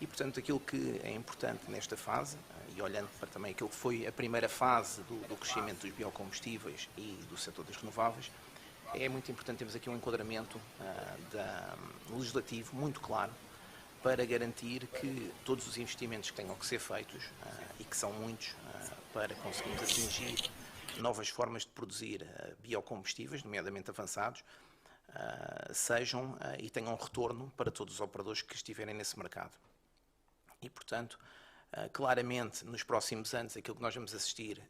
E, portanto, aquilo que é importante nesta fase, e olhando para também aquilo que foi a primeira fase do crescimento dos biocombustíveis e do setor das renováveis, é muito importante termos aqui um enquadramento legislativo muito claro, para garantir que todos os investimentos que tenham que ser feitos, e que são muitos, para conseguirmos atingir novas formas de produzir biocombustíveis, nomeadamente avançados, sejam e tenham um retorno para todos os operadores que estiverem nesse mercado. E, portanto, claramente, nos próximos anos, aquilo que nós vamos assistir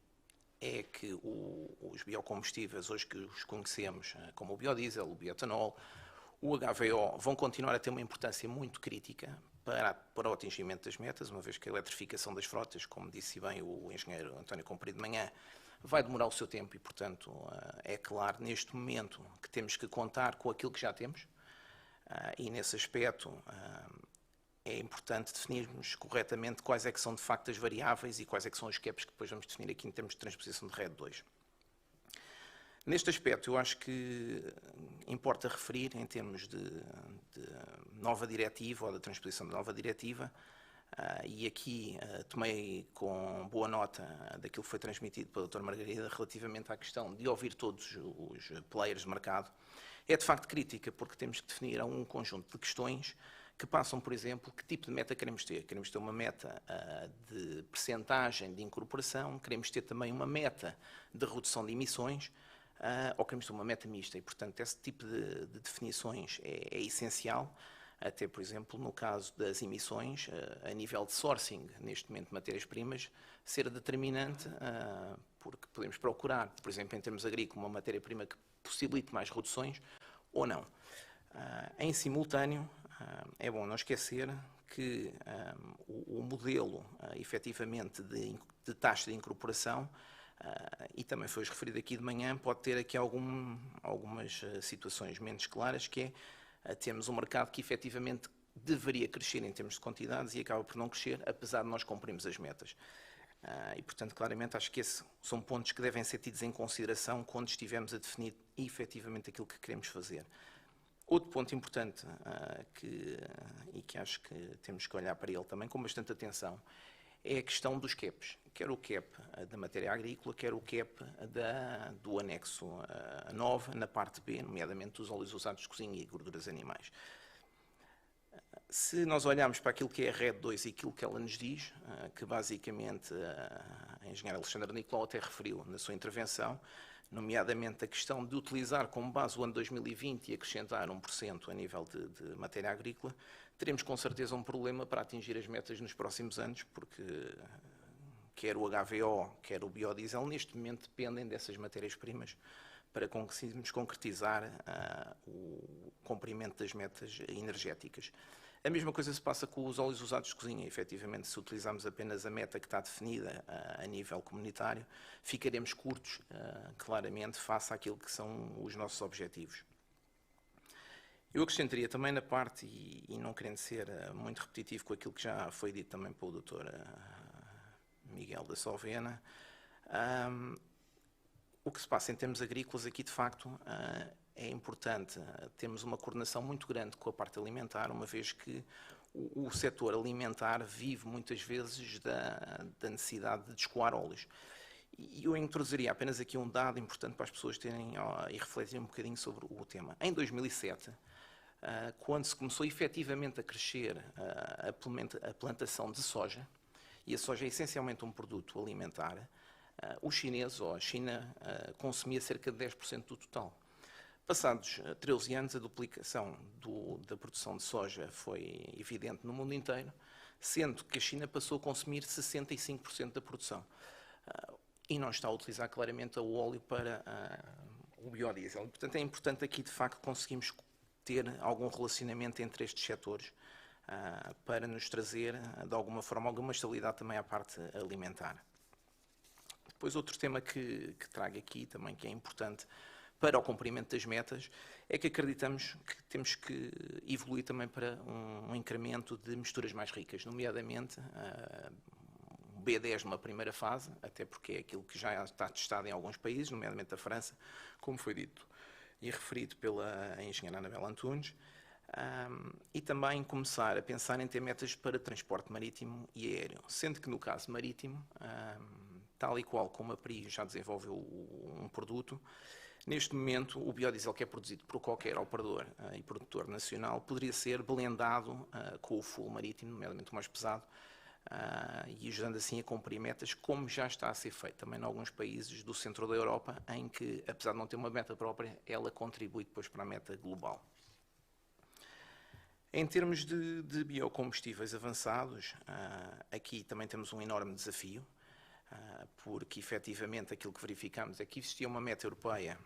é que os biocombustíveis, hoje que os conhecemos como o biodiesel, o bioetanol, o HVO, vão continuar a ter uma importância muito crítica para o atingimento das metas, uma vez que a eletrificação das frotas, como disse bem o engenheiro António Comprido de manhã, vai demorar o seu tempo e, portanto, é claro, neste momento, que temos que contar com aquilo que já temos, e nesse aspecto é importante definirmos corretamente quais é que são de facto as variáveis e quais é que são os caps que depois vamos definir aqui em termos de transposição de RED 2. Neste aspecto, eu acho que importa referir, em termos de nova diretiva ou da transposição da nova diretiva, e aqui tomei com boa nota daquilo que foi transmitido pela doutora Margarida relativamente à questão de ouvir todos os players de mercado, é de facto crítica, porque temos que definir um conjunto de questões que passam, por exemplo, que tipo de meta queremos ter. Queremos ter uma meta de percentagem de incorporação, queremos ter também uma meta de redução de emissões, ou queremos ter uma meta mista, e, portanto, esse tipo de definições é essencial, até, por exemplo, no caso das emissões, a nível de sourcing, neste momento, de matérias-primas, ser determinante, porque podemos procurar, por exemplo, em termos agrícolas, uma matéria-prima que possibilite mais reduções, ou não. Em simultâneo, é bom não esquecer que o modelo, efetivamente, de taxa de incorporação, e também foi referido aqui de manhã, pode ter aqui algumas situações menos claras, que é termos um mercado que efetivamente deveria crescer em termos de quantidades e acaba por não crescer, apesar de nós cumprirmos as metas. E, portanto, claramente, acho que esses são pontos que devem ser tidos em consideração quando estivermos a definir efetivamente aquilo que queremos fazer. Outro ponto importante e que acho que temos que olhar para ele também com bastante atenção é a questão dos caps, quer o cap da matéria agrícola, quer o cap do anexo 9, na parte B, nomeadamente dos óleos usados de cozinha e gorduras animais. Se nós olharmos para aquilo que é a RED 2 e aquilo que ela nos diz, que basicamente a engenheira Alexandra Nicolau até referiu na sua intervenção, nomeadamente a questão de utilizar como base o ano 2020 e acrescentar 1% a nível de matéria agrícola, teremos com certeza um problema para atingir as metas nos próximos anos, porque quer o HVO, quer o biodiesel, neste momento dependem dessas matérias-primas para conseguirmos concretizar o cumprimento das metas energéticas. A mesma coisa se passa com os óleos usados de cozinha. Efetivamente, se utilizarmos apenas a meta que está definida a nível comunitário, ficaremos curtos, claramente, face àquilo que são os nossos objetivos. Eu acrescentaria também na parte, e não querendo ser muito repetitivo com aquilo que já foi dito também pelo Dr. Miguel da Solvena, o que se passa em termos agrícolas aqui, de facto, é importante termos uma coordenação muito grande com a parte alimentar, uma vez que o setor alimentar vive muitas vezes da necessidade de escoar óleos. E eu introduziria apenas aqui um dado importante para as pessoas terem e refletirem um bocadinho sobre o tema. Em 2007, quando se começou efetivamente a crescer a plantação de soja, e a soja é essencialmente um produto alimentar, os chineses, ou a China, consumia cerca de 10% do total. Passados 13 anos, a duplicação da produção de soja foi evidente no mundo inteiro, sendo que a China passou a consumir 65% da produção. E não está a utilizar claramente o óleo para o biodiesel. Portanto, é importante aqui, de facto, conseguirmos ter algum relacionamento entre estes setores para nos trazer, de alguma forma, alguma estabilidade também à parte alimentar. Depois, outro tema que trago aqui também, que é importante para o cumprimento das metas, é que acreditamos que temos que evoluir também para um incremento de misturas mais ricas, nomeadamente B10 numa primeira fase, até porque é aquilo que já está testado em alguns países, nomeadamente a França, como foi dito e referido pela engenheira Anabela Antunes, e também começar a pensar em ter metas para transporte marítimo e aéreo, sendo que no caso marítimo, tal e qual como a PRI já desenvolveu um produto, neste momento o biodiesel que é produzido por qualquer operador e produtor nacional poderia ser blendado com o fuel marítimo, nomeadamente o mais pesado, e ajudando assim a cumprir metas, como já está a ser feito também em alguns países do centro da Europa, em que, apesar de não ter uma meta própria, ela contribui depois para a meta global. Em termos de biocombustíveis avançados, aqui também temos um enorme desafio, porque efetivamente aquilo que verificamos é que existia uma meta europeia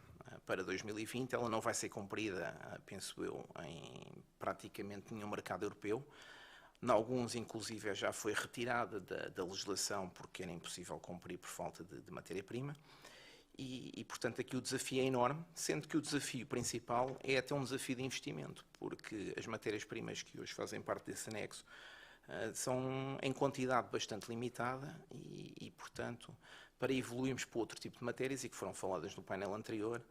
para 2020, ela não vai ser cumprida, penso eu, em praticamente nenhum mercado europeu. Em alguns, inclusive, já foi retirada da legislação porque era impossível cumprir por falta de matéria-prima. E, portanto, aqui o desafio é enorme, sendo que o desafio principal é até um desafio de investimento, porque as matérias-primas que hoje fazem parte desse anexo são em quantidade bastante limitada e, portanto, para evoluirmos para outro tipo de matérias, e que foram faladas no painel anterior,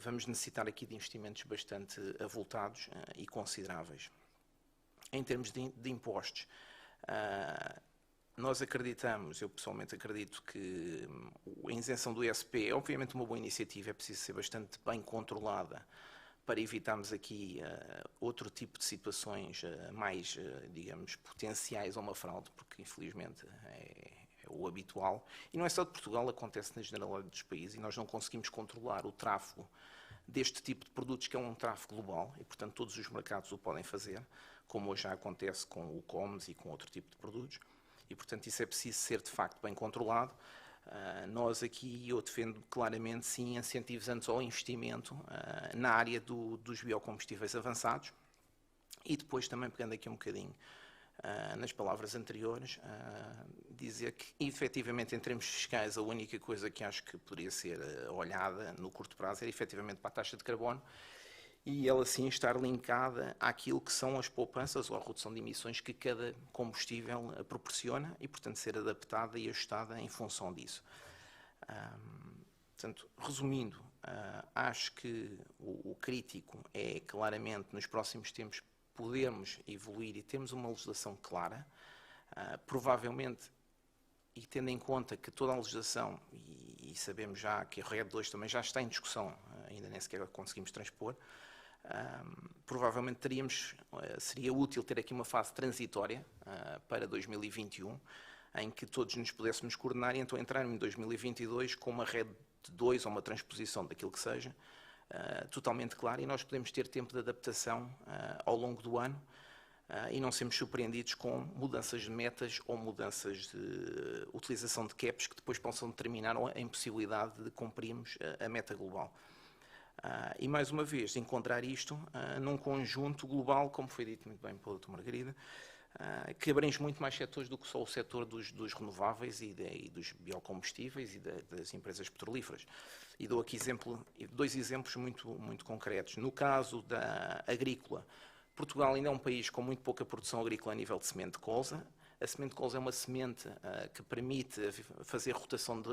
vamos necessitar aqui de investimentos bastante avultados e consideráveis. Em termos de impostos, nós acreditamos, eu pessoalmente acredito que a isenção do ISP é obviamente uma boa iniciativa, é preciso ser bastante bem controlada para evitarmos aqui outro tipo de situações mais, digamos, potenciais a uma fraude, porque infelizmente é o habitual. E não é só de Portugal, acontece na generalidade dos países e nós não conseguimos controlar o tráfego deste tipo de produtos, que é um tráfego global, e portanto todos os mercados o podem fazer, como hoje já acontece com o COMES e com outro tipo de produtos, e portanto isso é preciso ser de facto bem controlado. Nós aqui, eu defendo claramente sim incentivos antes ao investimento na área dos biocombustíveis avançados, e depois também pegando aqui um bocadinho nas palavras anteriores, dizer que efetivamente em termos fiscais a única coisa que acho que poderia ser olhada no curto prazo era efetivamente para a taxa de carbono, e ela sim estar linkada àquilo que são as poupanças ou a redução de emissões que cada combustível proporciona e, portanto, ser adaptada e ajustada em função disso. Portanto, resumindo, acho que o crítico é claramente nos próximos tempos podermos evoluir e termos uma legislação clara, provavelmente, e tendo em conta que toda a legislação, e sabemos já que a RED 2 também já está em discussão, ainda nem sequer conseguimos transpor, provavelmente seria útil ter aqui uma fase transitória para 2021, em que todos nos pudéssemos coordenar e então entrar em 2022 com uma RED 2 ou uma transposição daquilo que seja, totalmente clara, e nós podemos ter tempo de adaptação ao longo do ano e não sermos surpreendidos com mudanças de metas ou mudanças de utilização de caps que depois possam determinar a impossibilidade de cumprirmos a meta global. E mais uma vez, encontrar isto num conjunto global, como foi dito muito bem pela Dra. Margarida, que abrange muito mais setores do que só o setor dos renováveis e dos biocombustíveis e das empresas petrolíferas. E dou aqui dois exemplos muito concretos. No caso da agrícola, Portugal ainda é um país com muito pouca produção agrícola a nível de semente de colza. A semente de colza é uma semente que permite fazer rotação de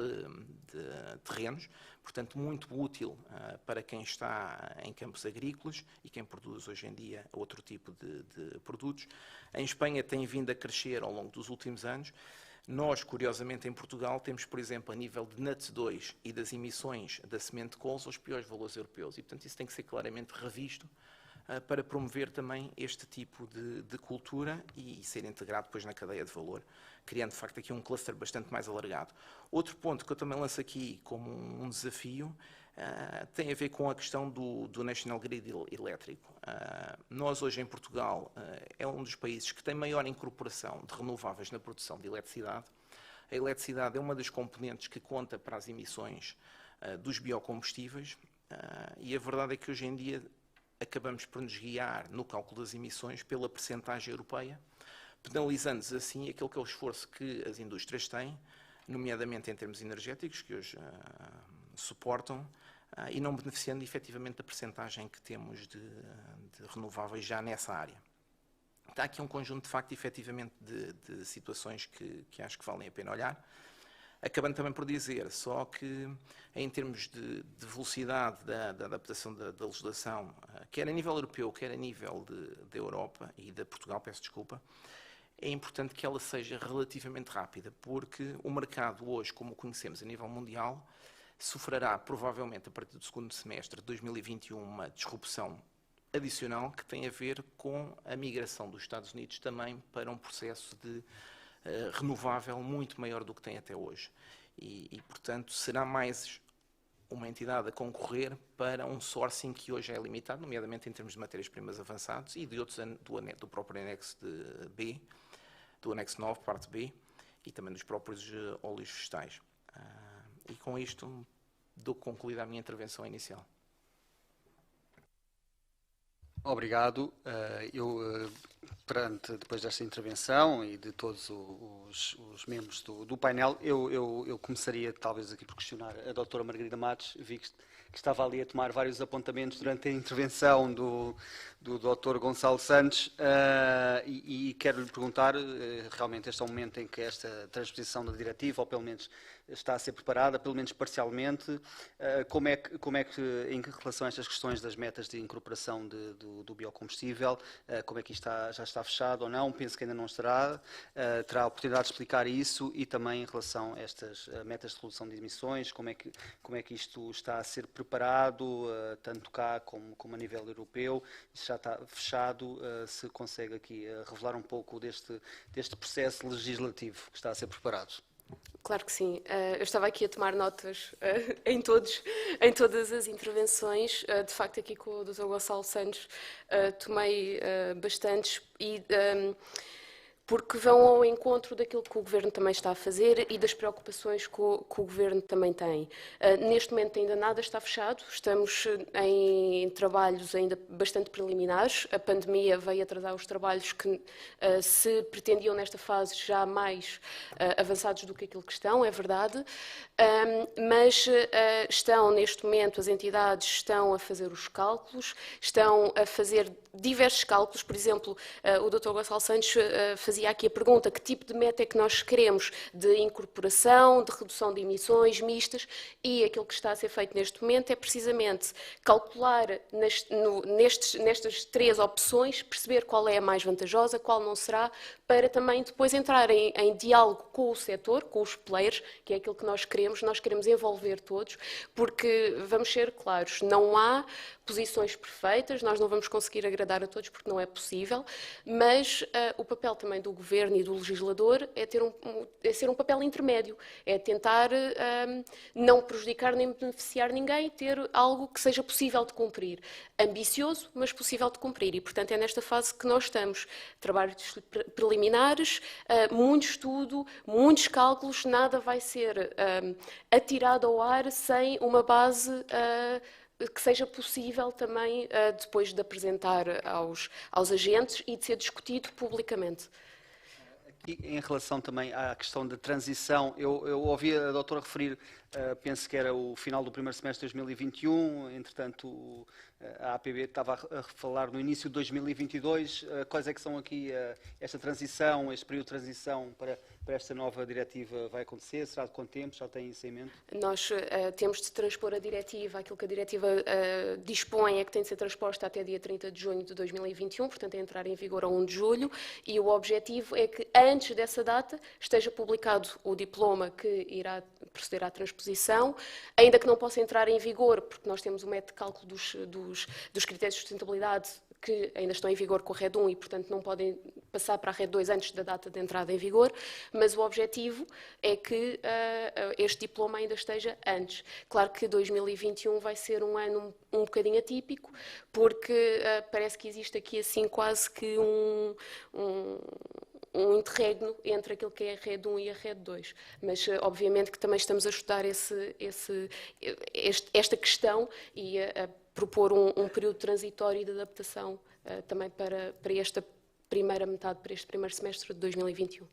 terrenos, portanto muito útil para quem está em campos agrícolas e quem produz hoje em dia outro tipo de produtos. Em Espanha tem vindo a crescer ao longo dos últimos anos. Nós, curiosamente, em Portugal, temos, por exemplo, a nível de NUTS2 e das emissões da semente de colza, os piores valores europeus. E, portanto, isso tem que ser claramente revisto para promover também este tipo de cultura e ser integrado depois na cadeia de valor, criando de facto aqui um cluster bastante mais alargado. Outro ponto que eu também lanço aqui como um desafio tem a ver com a questão do National Grid elétrico. Nós hoje em Portugal é um dos países que tem maior incorporação de renováveis na produção de eletricidade. A eletricidade é uma das componentes que conta para as emissões dos biocombustíveis e a verdade é que hoje em dia acabamos por nos guiar no cálculo das emissões pela percentagem europeia, penalizando assim aquele que é o esforço que as indústrias têm, nomeadamente em termos energéticos, que hoje suportam, e não beneficiando efetivamente da percentagem que temos de renováveis já nessa área. Está aqui um conjunto de facto, efetivamente, de situações que acho que valem a pena olhar. Acabando também por dizer, só que em termos de velocidade da adaptação da legislação, quer a nível europeu, quer a nível da Europa e de Portugal, peço desculpa, é importante que ela seja relativamente rápida, porque o mercado hoje, como o conhecemos a nível mundial, sofrerá provavelmente a partir do segundo semestre de 2021 uma disrupção adicional que tem a ver com a migração dos Estados Unidos também para um processo de renovável muito maior do que tem até hoje. E, portanto, será mais uma entidade a concorrer para um sourcing que hoje é limitado, nomeadamente em termos de matérias-primas avançados e de outros do próprio anexo B, do anexo 9, parte B, e também dos próprios óleos vegetais. E com isto dou concluída a minha intervenção inicial. Obrigado. Depois desta intervenção e de todos os membros do painel, eu começaria talvez aqui por questionar a doutora Margarida Matos, vi que estava ali a tomar vários apontamentos durante a intervenção do Dr. Gonçalo Santos e quero lhe perguntar, realmente este é um momento em que esta transposição da diretiva, ou pelo menos está a ser preparada, pelo menos parcialmente, como é que em relação a estas questões das metas de incorporação do biocombustível, como é que isto já está fechado ou não? Penso que ainda não estará, terá a oportunidade de explicar isso e também em relação a estas metas de redução de emissões, como é que isto está a ser preparado, tanto cá como a nível europeu, isto já está fechado, se consegue aqui revelar um pouco deste processo legislativo que está a ser preparado. Claro que sim. Eu estava aqui a tomar notas em todas as intervenções. De facto, aqui com o Dr. Gonçalo Santos tomei bastantes e porque vão ao encontro daquilo que o Governo também está a fazer e das preocupações que o Governo também tem. Neste momento ainda nada está fechado, estamos em trabalhos ainda bastante preliminares, a pandemia veio atrasar os trabalhos que se pretendiam nesta fase já mais avançados do que aquilo que estão, é verdade, mas estão neste momento, as entidades estão a fazer os cálculos, estão a fazer diversos cálculos, por exemplo, o Dr. Gonçalo Santos fazia aqui a pergunta, que tipo de meta é que nós queremos de incorporação, de redução de emissões mistas, e aquilo que está a ser feito neste momento é precisamente calcular nestas três opções, perceber qual é a mais vantajosa, qual não será, para também depois entrar em diálogo com o setor, com os players, que é aquilo que nós queremos envolver todos, porque vamos ser claros, não há posições perfeitas, nós não vamos conseguir agradar a todos porque não é possível, mas o papel também do Governo e do legislador é ser um papel intermédio, é tentar não prejudicar nem beneficiar ninguém, ter algo que seja possível de cumprir. Ambicioso, mas possível de cumprir. E, portanto, é nesta fase que nós estamos. Trabalhos preliminares, muito estudo, muitos cálculos, nada vai ser atirado ao ar sem uma base que seja possível também depois de apresentar aos agentes e de ser discutido publicamente. E em relação também à questão da transição, eu ouvi a doutora referir, penso que era o final do primeiro semestre de 2021, entretanto a APB estava a falar no início de 2022, quais é que são aqui esta transição, este período de transição para esta nova diretiva vai acontecer? Será de quanto tempo? Já tem isso em mente? Nós temos de transpor a diretiva, aquilo que a diretiva dispõe é que tem de ser transposta até dia 30 de junho de 2021, portanto é entrar em vigor a 1 de julho, e o objetivo é que antes dessa data esteja publicado o diploma que proceder à transposição, ainda que não possa entrar em vigor, porque nós temos o método de cálculo dos critérios de sustentabilidade que ainda estão em vigor com a RED 1 e, portanto, não podem passar para a RED 2 antes da data de entrada em vigor, mas o objetivo é que este diploma ainda esteja antes. Claro que 2021 vai ser um ano um bocadinho atípico, porque parece que existe aqui assim quase que um interregno entre aquilo que é a RED 1 e a RED 2. Mas, obviamente, que também estamos a estudar esta questão e a propor um período transitório de adaptação também para esta primeira metade, para este primeiro semestre de 2021.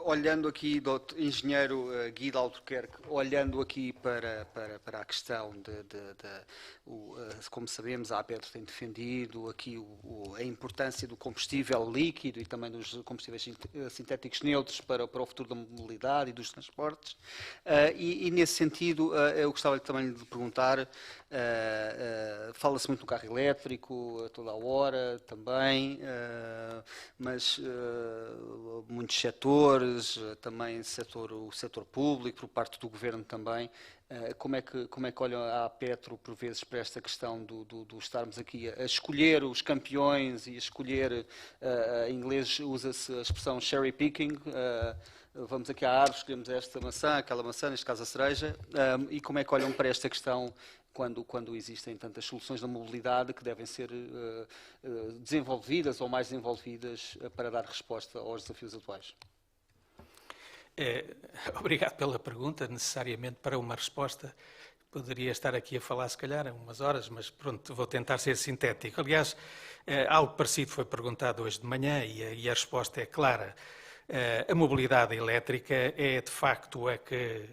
Olhando aqui, Dr. Engenheiro Guido Albuquerque, olhando aqui para a questão como sabemos, a APETRO tem defendido aqui a importância do combustível líquido e também dos combustíveis sintéticos neutros para o futuro da mobilidade e dos transportes. E nesse sentido, eu gostava também de perguntar, fala-se muito no carro elétrico, a toda a hora também, mas muitos setores, também o setor público, por parte do Governo também, como é que olham a APETRO por vezes para esta questão do estarmos aqui a escolher os campeões e a escolher, em inglês usa-se a expressão cherry picking, vamos aqui à árvore, escolhemos esta maçã, aquela maçã, neste caso a cereja, e como é que olham para esta questão quando existem tantas soluções da mobilidade que devem ser desenvolvidas ou mais desenvolvidas para dar resposta aos desafios atuais? Obrigado pela pergunta. Necessariamente para uma resposta poderia estar aqui a falar se calhar umas horas, mas pronto, vou tentar ser sintético. Aliás, algo parecido foi perguntado hoje de manhã e a resposta é clara. A mobilidade elétrica é de facto a que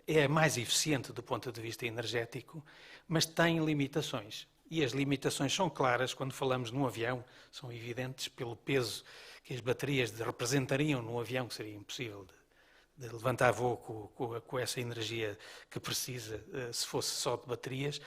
é a mais eficiente do ponto de vista energético, mas tem limitações. E as limitações são claras quando falamos num avião, são evidentes pelo peso que as baterias representariam num avião, que seria impossível de levantar voo com essa energia que precisa, se fosse só de baterias,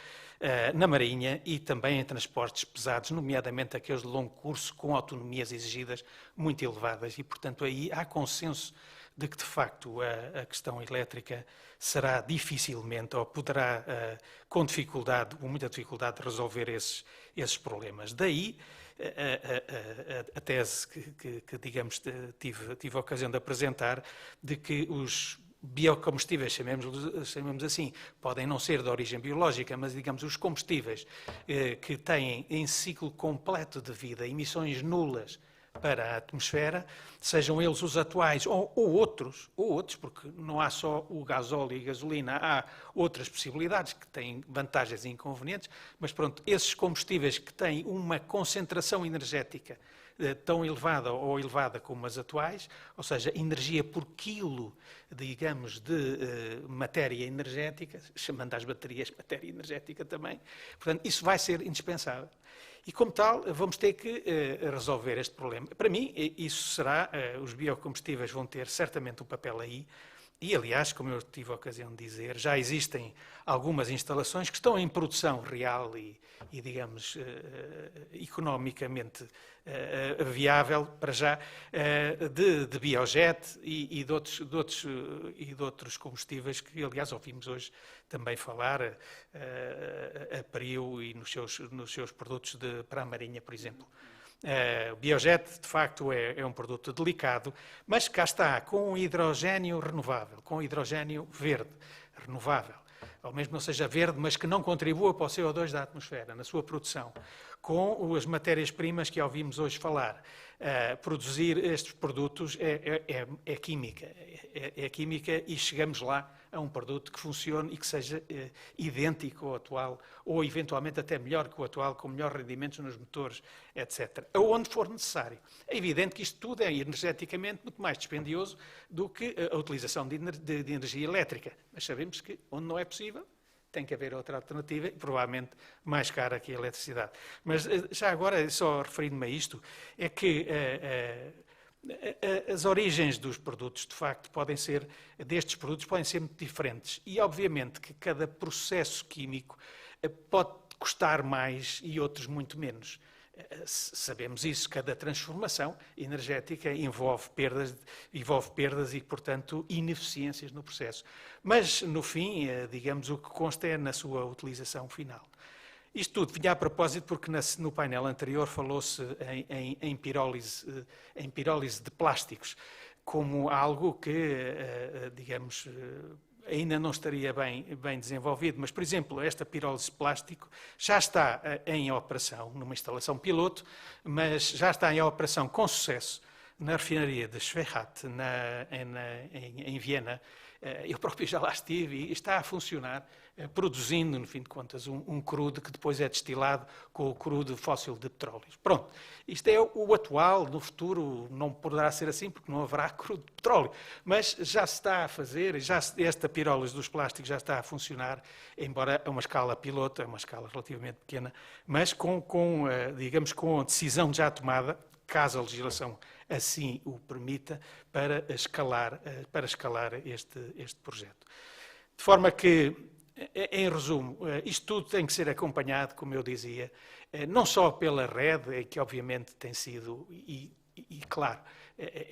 na marinha e também em transportes pesados, nomeadamente aqueles de longo curso, com autonomias exigidas muito elevadas. E, portanto, aí há consenso de que, de facto, a questão elétrica será dificilmente, ou poderá, com dificuldade, ou muita dificuldade, resolver esses problemas. Daí, a tese que digamos, tive a ocasião de apresentar, de que os biocombustíveis, chamemos assim, podem não ser de origem biológica, mas, digamos, os combustíveis que têm em ciclo completo de vida emissões nulas para a atmosfera, sejam eles os atuais ou outros, porque não há só o gasóleo e a gasolina, há outras possibilidades que têm vantagens e inconvenientes, mas pronto, esses combustíveis que têm uma concentração energética tão elevada ou elevada como as atuais, ou seja, energia por quilo, digamos, de matéria energética, chamando às baterias matéria energética também, portanto, isso vai ser indispensável. E, como tal, vamos ter que resolver este problema. Para mim, isso será, os biocombustíveis vão ter certamente um papel aí, e, aliás, como eu tive a ocasião de dizer, já existem algumas instalações que estão em produção real e digamos, economicamente viável, para já, de biojet e de outros combustíveis que, aliás, ouvimos hoje também falar, a Prio e nos seus produtos para a Marinha, por exemplo. O biojet, de facto, é um produto delicado, mas cá está, com hidrogénio renovável, com hidrogénio verde renovável, ou mesmo não seja verde, mas que não contribua para o CO2 da atmosfera, na sua produção, com as matérias-primas que ouvimos hoje falar. Produzir estes produtos é química, é química e chegamos lá a um produto que funcione e que seja idêntico ao atual, ou eventualmente até melhor que o atual, com melhores rendimentos nos motores, etc. Aonde for necessário. É evidente que isto tudo é energeticamente muito mais dispendioso do que a utilização de energia elétrica, mas sabemos que onde não é possível, tem que haver outra alternativa e provavelmente mais cara que a eletricidade. Mas já agora, só referindo-me a isto, é que as origens dos produtos, de facto, destes produtos podem ser muito diferentes. E, obviamente, que cada processo químico pode custar mais e outros muito menos. Sabemos isso, cada transformação energética envolve perdas e, portanto, ineficiências no processo. Mas, no fim, digamos, o que consta é na sua utilização final. Isto tudo vinha a propósito porque no painel anterior falou-se em pirólise de plásticos como algo que, digamos, ainda não estaria bem desenvolvido. Mas, por exemplo, esta pirólise de plástico já está em operação numa instalação piloto, mas já está em operação com sucesso na refinaria de Schwechat, em Viena. Eu próprio já lá estive e está a funcionar, produzindo, no fim de contas, um crudo que depois é destilado com o crudo fóssil de petróleo. Pronto, isto é o atual, no futuro não poderá ser assim porque não haverá crudo de petróleo, mas já se está a fazer, esta pirólise dos plásticos já está a funcionar, embora a uma escala piloto, é uma escala relativamente pequena, mas digamos, com a decisão já tomada, caso a legislação assim o permita, para escalar este projeto. De forma que, em resumo, isto tudo tem que ser acompanhado, como eu dizia, não só pela rede, que obviamente tem sido, e claro,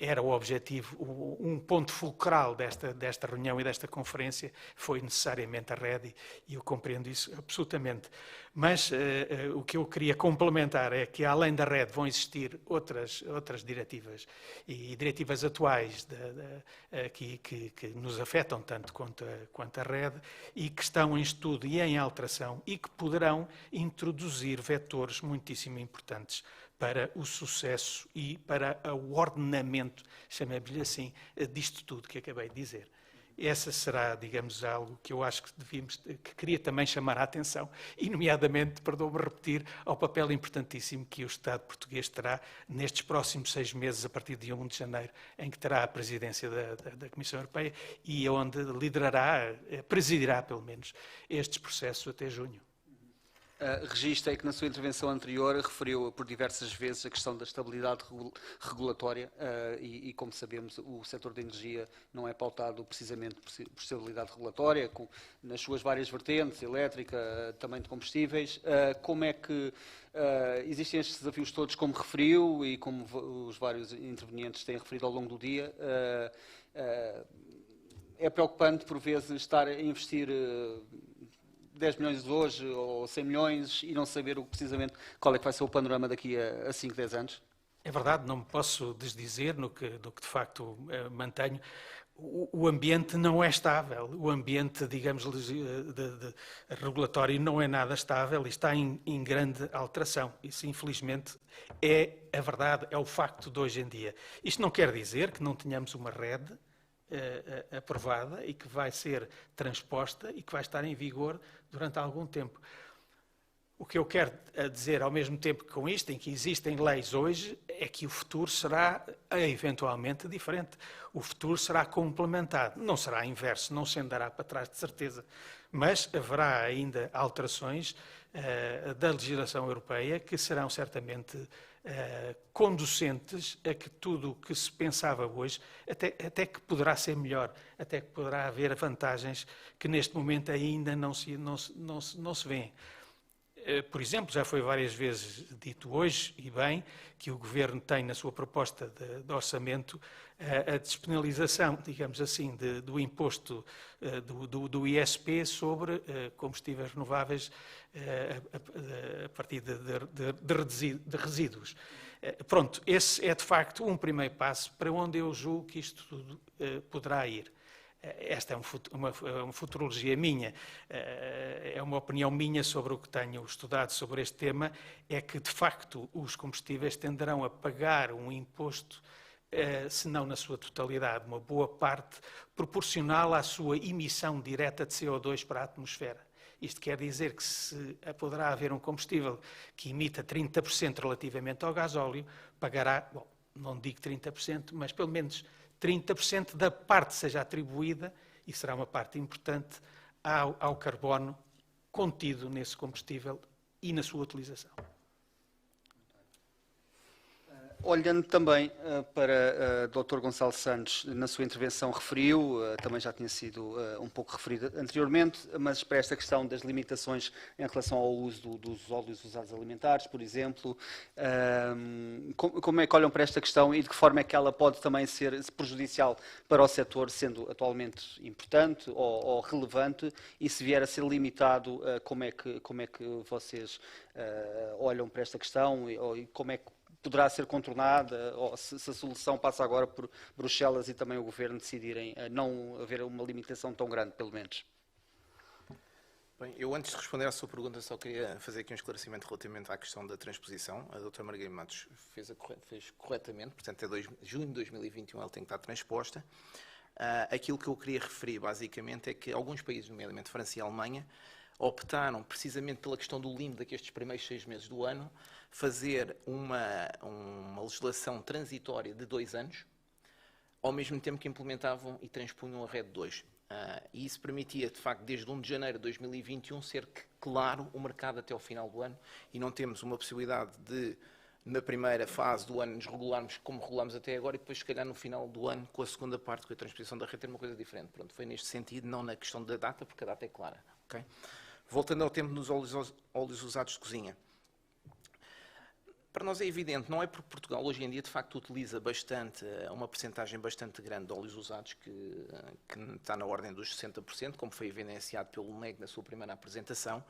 era o objetivo, um ponto fulcral desta reunião e desta conferência foi necessariamente a rede, e eu compreendo isso absolutamente. Mas o que eu queria complementar é que, além da rede, vão existir outras diretivas, e diretivas atuais que nos afetam tanto quanto a rede, e que estão em estudo e em alteração, e que poderão introduzir vetores muitíssimo importantes para o sucesso e para o ordenamento, chamemos-lhe assim, disto tudo que acabei de dizer. Essa será, digamos, algo que eu acho que queria também chamar a atenção, e nomeadamente, perdoe-me repetir, ao papel importantíssimo que o Estado português terá nestes próximos 6 meses, a partir de 1 de janeiro, em que terá a presidência da Comissão Europeia e onde presidirá, pelo menos, estes processos até junho. Registrei que na sua intervenção anterior referiu por diversas vezes a questão da estabilidade regulatória e, como sabemos, o setor da energia não é pautado precisamente por estabilidade regulatória, nas suas várias vertentes, elétrica, também de combustíveis. Como é que existem estes desafios todos, como referiu e como os vários intervenientes têm referido ao longo do dia? É preocupante, por vezes, estar a investir 10 milhões de hoje ou 100 milhões e não saber precisamente qual é que vai ser o panorama daqui a 5, 10 anos? É verdade, não me posso desdizer no que de facto mantenho. O ambiente não é estável, o ambiente, digamos, regulatório não é nada estável e está em grande alteração. Isso, infelizmente, é a verdade, é o facto de hoje em dia. Isto não quer dizer que não tenhamos uma rede aprovada e que vai ser transposta e que vai estar em vigor durante algum tempo. O que eu quero dizer ao mesmo tempo que com isto, em que existem leis hoje, é que o futuro será eventualmente diferente. O futuro será complementado, não será inverso, não se andará para trás de certeza, mas haverá ainda alterações da legislação europeia que serão certamente conducentes a que tudo o que se pensava hoje, até que poderá ser melhor, até que poderá haver vantagens que neste momento ainda não se vêem. Por exemplo, já foi várias vezes dito hoje, e bem, que o Governo tem na sua proposta de orçamento a despenalização, digamos assim, do imposto do ISP sobre combustíveis renováveis a partir de resíduos. Pronto, esse é de facto um primeiro passo para onde eu julgo que isto tudo poderá ir. Esta é uma futurologia minha, é uma opinião minha sobre o que tenho estudado sobre este tema, é que, de facto, os combustíveis tenderão a pagar um imposto, se não na sua totalidade, uma boa parte, proporcional à sua emissão direta de CO2 para a atmosfera. Isto quer dizer que se poderá haver um combustível que emita 30% relativamente ao gasóleo, pagará, bom, não digo 30%, mas pelo menos 30% da parte seja atribuída, e será uma parte importante, ao carbono contido nesse combustível e na sua utilização. Olhando também para Dr. Gonçalo Santos, na sua intervenção referiu, também já tinha sido um pouco referido anteriormente, mas para esta questão das limitações em relação ao uso dos óleos usados alimentares, por exemplo, como é que olham para esta questão e de que forma é que ela pode também ser prejudicial para o setor, sendo atualmente importante ou relevante, e se vier a ser limitado, como é que vocês olham para esta questão e como é que poderá ser contornada, ou se a solução passa agora por Bruxelas e também o Governo decidirem não haver uma limitação tão grande, pelo menos? Bem, eu antes de responder à sua pergunta só queria fazer aqui um esclarecimento relativamente à questão da transposição. A doutora Margarida Matos fez corretamente, portanto até junho de 2021 ela tem que estar transposta. Aquilo que eu queria referir basicamente é que alguns países, nomeadamente França e Alemanha, optaram precisamente pela questão do limbo daquestes primeiros 6 meses do ano, fazer uma legislação transitória de 2 anos, ao mesmo tempo que implementavam e transpunham a RED 2. E isso permitia, de facto, desde 1 de janeiro de 2021, ser claro o mercado até ao final do ano, e não temos uma possibilidade de, na primeira fase do ano, nos regularmos como regulámos até agora, e depois, se calhar, no final do ano, com a segunda parte, com a transposição da RED, ter uma coisa diferente. Pronto, foi neste sentido, não na questão da data, porque a data é clara. Okay? Voltando ao tempo dos óleos usados de cozinha. Para nós é evidente, não é porque Portugal hoje em dia de facto utiliza bastante, uma percentagem bastante grande de óleos usados, que está na ordem dos 60%, como foi evidenciado pelo NEG na sua primeira apresentação,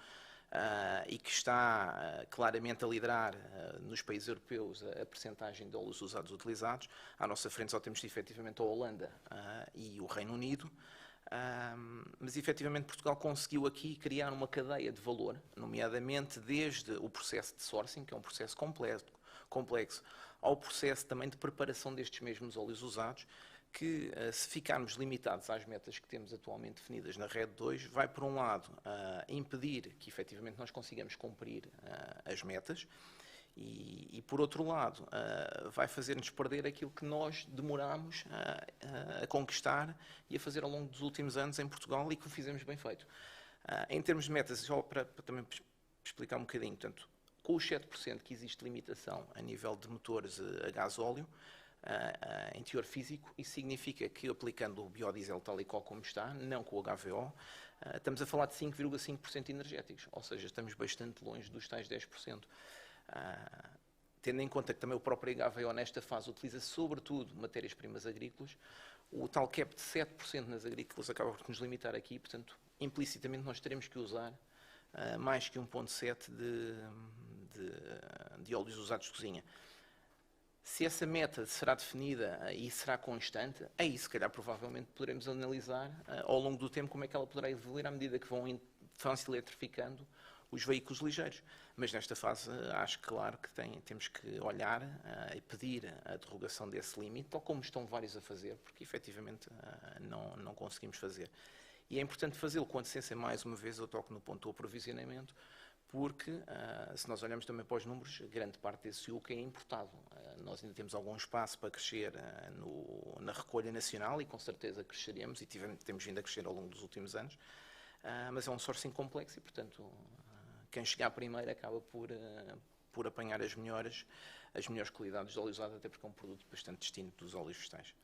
e que está claramente a liderar nos países europeus a percentagem de óleos usados utilizados. À nossa frente só temos efetivamente a Holanda e o Reino Unido. Mas efetivamente Portugal conseguiu aqui criar uma cadeia de valor, nomeadamente desde o processo de sourcing, que é um processo complexo, ao processo também de preparação destes mesmos óleos usados, que se ficarmos limitados às metas que temos atualmente definidas na RED 2, vai por um lado impedir que efetivamente nós consigamos cumprir as metas, e por outro lado, vai fazer-nos perder aquilo que nós demoramos a conquistar e a fazer ao longo dos últimos anos em Portugal, e que o fizemos bem feito. Em termos de metas, só para também explicar um bocadinho, portanto, com os 7% que existe limitação a nível de motores a gasóleo, em teor físico, isso significa que, aplicando o biodiesel tal e qual como está, não com o HVO, estamos a falar de 5,5% energéticos, ou seja, estamos bastante longe dos tais 10%. Tendo em conta que também o próprio HVO nesta fase utiliza sobretudo matérias-primas agrícolas, o tal cap de 7% nas agrícolas acaba por nos limitar aqui, portanto, implicitamente nós teremos que usar mais que 1,7 de óleos usados de cozinha. Se essa meta será definida e será constante, aí se calhar provavelmente poderemos analisar ao longo do tempo como é que ela poderá evoluir à medida que vão se eletrificando os veículos ligeiros. Mas nesta fase acho claro que temos que olhar e pedir a derrogação desse limite, tal como estão vários a fazer, porque efetivamente não conseguimos fazer. E é importante fazê-lo com antecedência. Mais uma vez eu toco no ponto do aprovisionamento, porque se nós olharmos também para os números, grande parte desse UC é importado. Nós ainda temos algum espaço para crescer na recolha nacional, e com certeza cresceremos, e temos vindo a crescer ao longo dos últimos anos, mas é um sourcing complexo e, portanto, quem chegar primeiro acaba por apanhar as melhores qualidades de óleo usado, até porque é um produto bastante distinto dos óleos vegetais.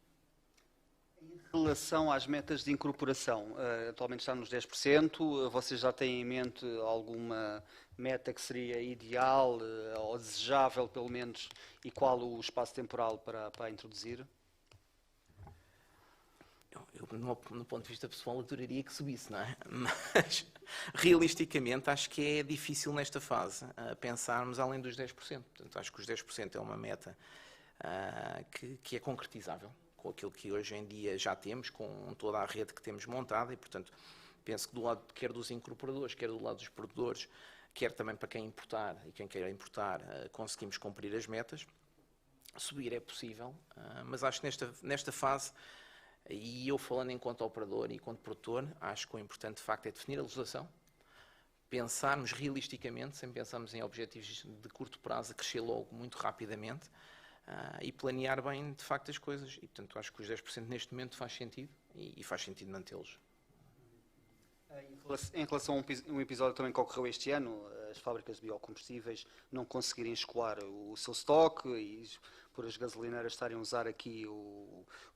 Em relação às metas de incorporação, atualmente está nos 10%, vocês já têm em mente alguma meta que seria ideal ou desejável, pelo menos, e qual o espaço temporal para introduzir? Eu, no ponto de vista pessoal, adoraria que subisse, não é? Mas, realisticamente, acho que é difícil nesta fase pensarmos além dos 10%. Portanto, acho que os 10% é uma meta que é concretizável com aquilo que hoje em dia já temos, com toda a rede que temos montada, e, portanto, penso que do lado quer dos incorporadores, quer do lado dos produtores, quer também para quem importar e quem queira importar, conseguimos cumprir as metas. Subir é possível, mas acho que nesta fase, e eu falando enquanto operador e enquanto produtor, acho que o importante de facto é definir a legislação, pensarmos realisticamente, sem pensarmos em objetivos de curto prazo, a crescer logo muito rapidamente, e planear bem de facto as coisas. E portanto acho que os 10% neste momento faz sentido, e faz sentido mantê-los. Em relação a um episódio também que ocorreu este ano, as fábricas de biocombustíveis não conseguirem escoar o seu estoque, e por as gasolineiras estarem a usar aqui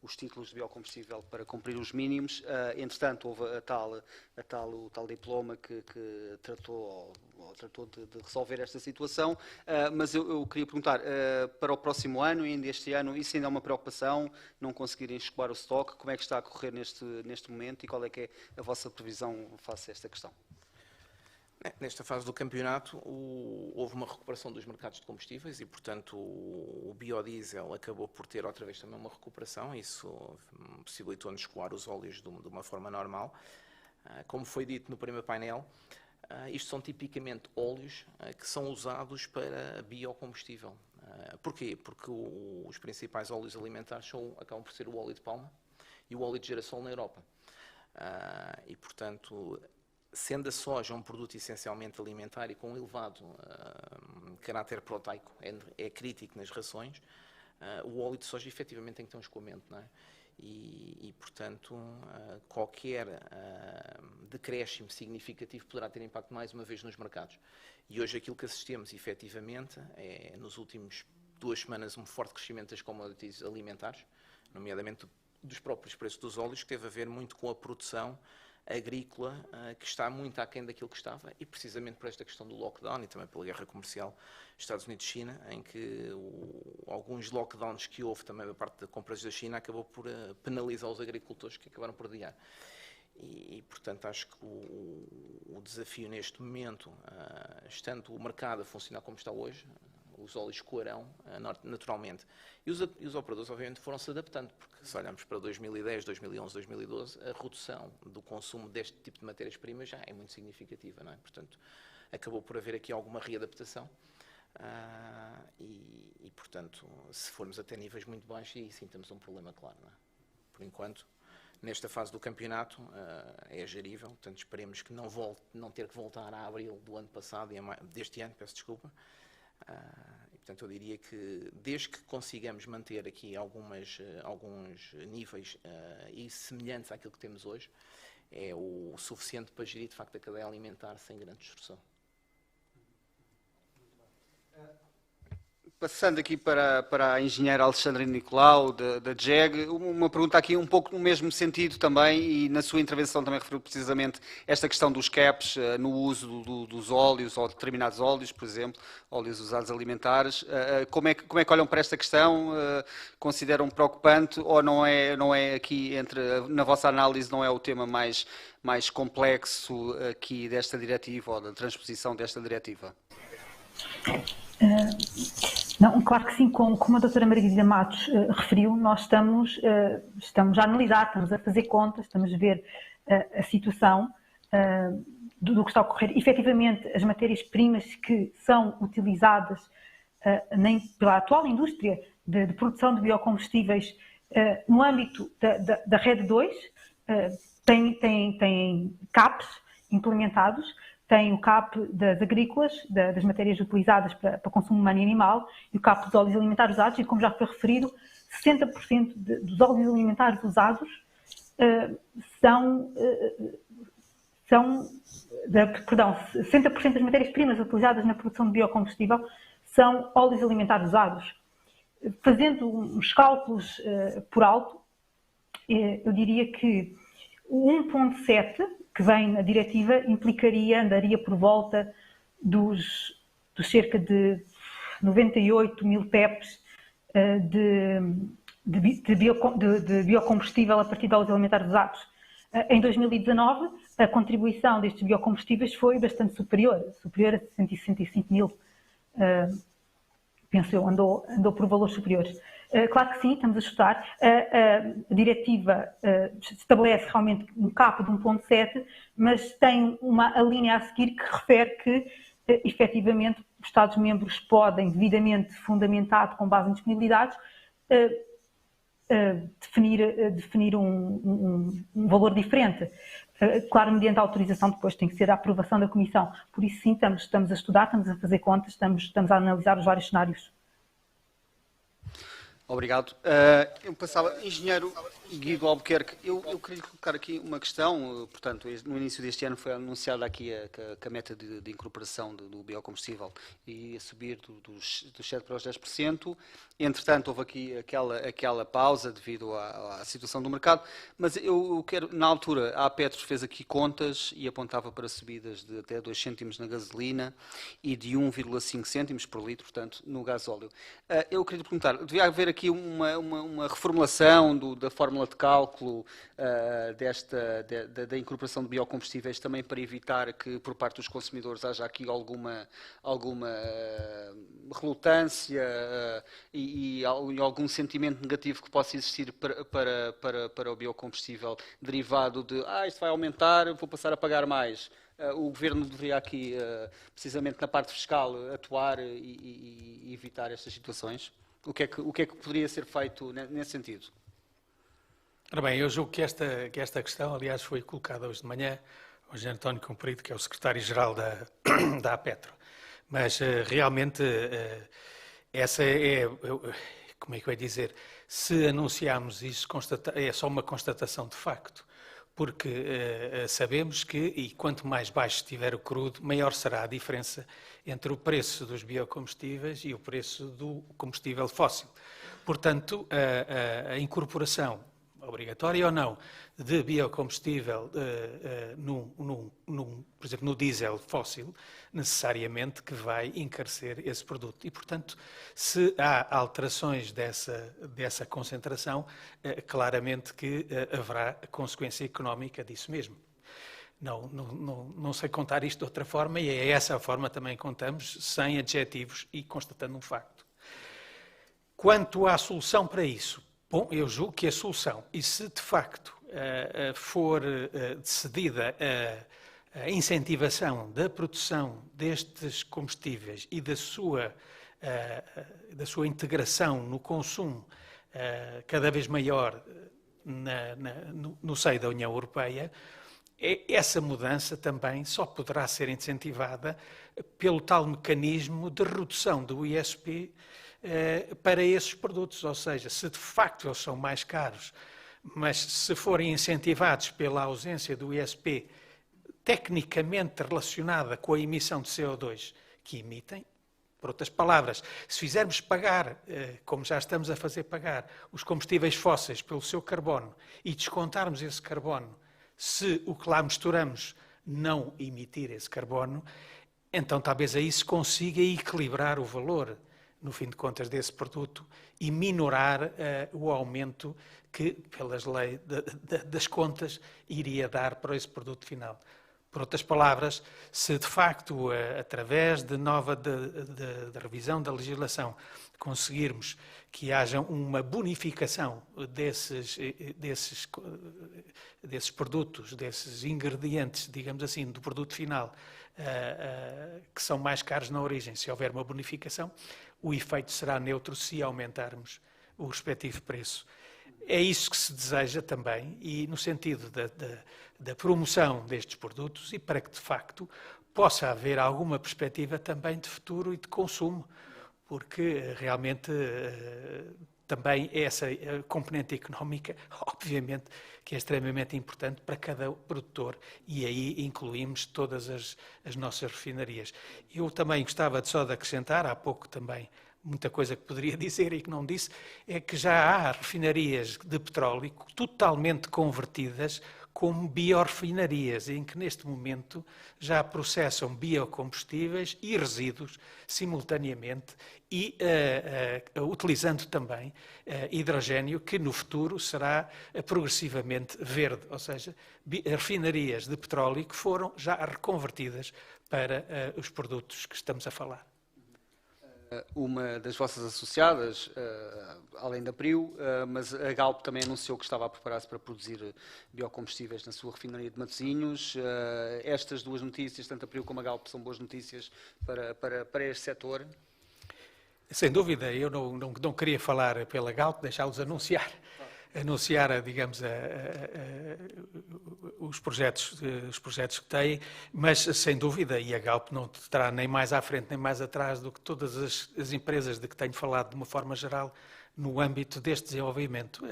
os títulos de biocombustível para cumprir os mínimos. Entretanto, houve o tal diploma que tratou de resolver esta situação, mas eu queria perguntar, para o próximo ano e ainda este ano, isso ainda é uma preocupação, não conseguirem escoar o estoque? Como é que está a correr neste momento e qual é que é a vossa previsão face a esta questão? Nesta fase do campeonato houve uma recuperação dos mercados de combustíveis e, portanto, o biodiesel acabou por ter outra vez também uma recuperação. Isso possibilitou-nos escoar os óleos de uma forma normal. Como foi dito no primeiro painel, isto são tipicamente óleos que são usados para biocombustível. Porquê? Porque os principais óleos alimentares acabam por ser o óleo de palma e o óleo de girassol na Europa. E, portanto, sendo a soja um produto essencialmente alimentar e com um elevado caráter proteico, é crítico nas rações, o óleo de soja efetivamente tem que ter um escoamento, não é? E portanto, qualquer decréscimo significativo poderá ter impacto mais uma vez nos mercados. E hoje aquilo que assistimos efetivamente é, nos últimos 2 semanas, um forte crescimento das commodities alimentares, nomeadamente dos próprios preços dos óleos, que teve a ver muito com a produção agrícola, que está muito aquém daquilo que estava, e precisamente por esta questão do lockdown e também pela guerra comercial Estados Unidos-China, em que alguns lockdowns que houve também da parte de compras da China acabou por penalizar os agricultores, que acabaram por adiar. E portanto, acho que o desafio neste momento, estando o mercado a funcionar como está hoje, os óleos escoarão naturalmente. E os operadores, obviamente, foram-se adaptando, porque se olharmos para 2010, 2011, 2012, a redução do consumo deste tipo de matérias-primas já é muito significativa, não é? Portanto, acabou por haver aqui alguma readaptação e, portanto, se formos até níveis muito baixos, aí sim temos um problema claro, não é? Por enquanto, nesta fase do campeonato, é gerível, portanto, esperemos que não ter que voltar a abril do ano passado, deste ano, peço desculpa. E, portanto, eu diria que desde que consigamos manter aqui alguns níveis e semelhantes àquilo que temos hoje, é o suficiente para gerir, de facto, a cadeia alimentar sem grande distorção. Passando aqui para a engenheira Alexandra Nicolau, da JEG, uma pergunta aqui um pouco no mesmo sentido também, e na sua intervenção também referiu precisamente esta questão dos caps no uso dos óleos, ou determinados óleos, por exemplo, óleos usados alimentares. Como é que olham para esta questão? Consideram preocupante ou não é aqui, na vossa análise, não é o tema mais complexo aqui desta diretiva, ou da transposição desta diretiva? Não, claro que sim, como a doutora Margarida Matos referiu, nós estamos a analisar, estamos a fazer contas, estamos a ver a situação do que está a ocorrer. Efetivamente, as matérias-primas que são utilizadas pela atual indústria de produção de biocombustíveis no âmbito da RED 2 têm CAPs implementados. Tem o CAP das agrícolas, das matérias utilizadas para consumo humano e animal, e o CAP dos óleos alimentares usados, e como já foi referido, 60% dos óleos alimentares usados são 60% das matérias-primas utilizadas na produção de biocombustível são óleos alimentares usados. Fazendo uns cálculos por alto, eu diria que o 1.7 que vem na diretiva andaria por volta dos cerca de 98 mil PEPs de biocombustível a partir de óleos alimentares usados. Em 2019, a contribuição destes biocombustíveis foi bastante superior a 165 mil, penso eu, andou por valores superiores. Claro que sim, estamos a estudar. A diretiva estabelece realmente um CAP de 1.7, mas tem a linha a seguir que refere que, efetivamente, os Estados-membros podem, devidamente fundamentado com base em disponibilidades, definir um valor diferente. Claro, mediante a autorização, depois tem que ser a aprovação da Comissão. Por isso, sim, estamos a estudar, estamos a fazer contas, estamos a analisar os vários cenários. Obrigado. Eu passava, engenheiro Guido Albuquerque, eu queria colocar aqui uma questão, portanto, no início deste ano foi anunciada aqui que a meta de incorporação do biocombustível ia subir dos 7% para os 10%, entretanto houve aqui aquela pausa devido à situação do mercado, mas eu quero, na altura, a Petros fez aqui contas e apontava para subidas de até 2 cêntimos na gasolina e de 1,5 cêntimos por litro, portanto, no gasóleo. Eu queria perguntar, devia haver aqui uma reformulação da fórmula de cálculo da incorporação de biocombustíveis também para evitar que por parte dos consumidores haja aqui alguma relutância e algum sentimento negativo que possa existir para o biocombustível derivado de isto vai aumentar, vou passar a pagar mais. O Governo deveria aqui, precisamente na parte fiscal, atuar e evitar estas situações? O que é que poderia ser feito nesse sentido? Ora bem, eu julgo que esta questão, aliás, foi colocada hoje de manhã ao engenheiro António Comprido, que é o secretário-geral da APETRO. Mas realmente essa como é que eu ia dizer, se anunciarmos isso, é só uma constatação de facto, porque sabemos que, e quanto mais baixo estiver o crudo, maior será a diferença entre o preço dos biocombustíveis e o preço do combustível fóssil. Portanto, a incorporação, obrigatória ou não, de biocombustível, por exemplo, no diesel fóssil, necessariamente que vai encarecer esse produto. E, portanto, se há alterações dessa concentração, claramente que haverá consequência económica disso mesmo. Não sei contar isto de outra forma, e é essa a forma também que contamos, sem adjetivos e constatando um facto. Quanto à solução para isso, bom, eu julgo que a solução, e se de facto for decidida a incentivação da produção destes combustíveis e da sua integração no consumo cada vez maior no seio da União Europeia, essa mudança também só poderá ser incentivada pelo tal mecanismo de redução do ISP para esses produtos, ou seja, se de facto eles são mais caros, mas se forem incentivados pela ausência do ISP tecnicamente relacionada com a emissão de CO2 que emitem, por outras palavras, se fizermos pagar, como já estamos a fazer pagar, os combustíveis fósseis pelo seu carbono e descontarmos esse carbono, se o que lá misturamos não emitir esse carbono, então talvez aí se consiga equilibrar o valor, no fim de contas, desse produto e minorar o aumento que, pelas leis das contas, iria dar para esse produto final. Por outras palavras, se de facto, através de revisão da legislação, conseguirmos que haja uma bonificação desses produtos, desses ingredientes, digamos assim, do produto final, que são mais caros na origem, se houver uma bonificação, o efeito será neutro se aumentarmos o respectivo preço. É isso que se deseja também, e no sentido da promoção destes produtos e para que, de facto, possa haver alguma perspectiva também de futuro e de consumo, porque realmente também essa componente económica, obviamente, que é extremamente importante para cada produtor, e aí incluímos todas as nossas refinarias. Eu também gostava só de acrescentar, há pouco também, muita coisa que poderia dizer e que não disse, é que já há refinarias de petróleo totalmente convertidas como biorefinarias, em que neste momento já processam biocombustíveis e resíduos simultaneamente e utilizando também hidrogénio, que no futuro será progressivamente verde, ou seja, refinarias de petróleo que foram já reconvertidas para os produtos que estamos a falar. Uma das vossas associadas, além da PRIO, mas a Galp também anunciou que estava a preparar-se para produzir biocombustíveis na sua refinaria de Matosinhos. Estas duas notícias, tanto a PRIO como a Galp, são boas notícias para este setor? Sem dúvida, eu não queria falar pela Galp, deixá-los anunciar, digamos, os projetos que têm, mas sem dúvida, e a Galp não estará nem mais à frente nem mais atrás do que todas as empresas de que tenho falado de uma forma geral no âmbito deste desenvolvimento.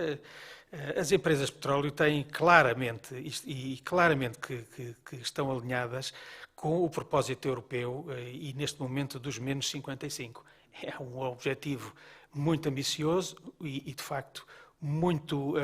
As empresas de petróleo têm claramente, e claramente que estão alinhadas com o propósito europeu e neste momento dos menos 55. É um objetivo muito ambicioso e de facto, muito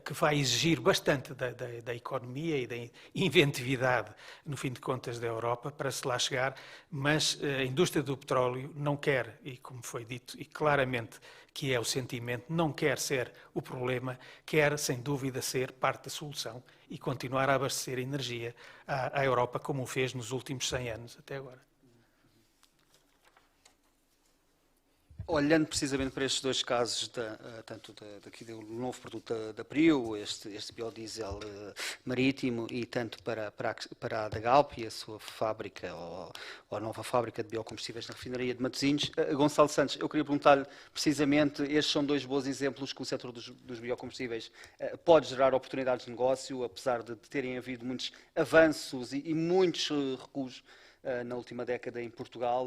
que vai exigir bastante da economia e da inventividade, no fim de contas, da Europa para se lá chegar, mas a indústria do petróleo não quer, e como foi dito, e claramente que é o sentimento, não quer ser o problema, quer, sem dúvida, ser parte da solução e continuar a abastecer energia à Europa como o fez nos últimos 100 anos até agora. Olhando precisamente para estes dois casos, tanto daqui do novo produto da Prio, este biodiesel marítimo, e tanto para a da Galp e a sua fábrica, ou a nova fábrica de biocombustíveis na refinaria de Matosinhos, Gonçalo Santos, eu queria perguntar-lhe precisamente, estes são dois bons exemplos que o setor dos biocombustíveis pode gerar oportunidades de negócio, apesar de terem havido muitos avanços e muitos recuos na última década em Portugal.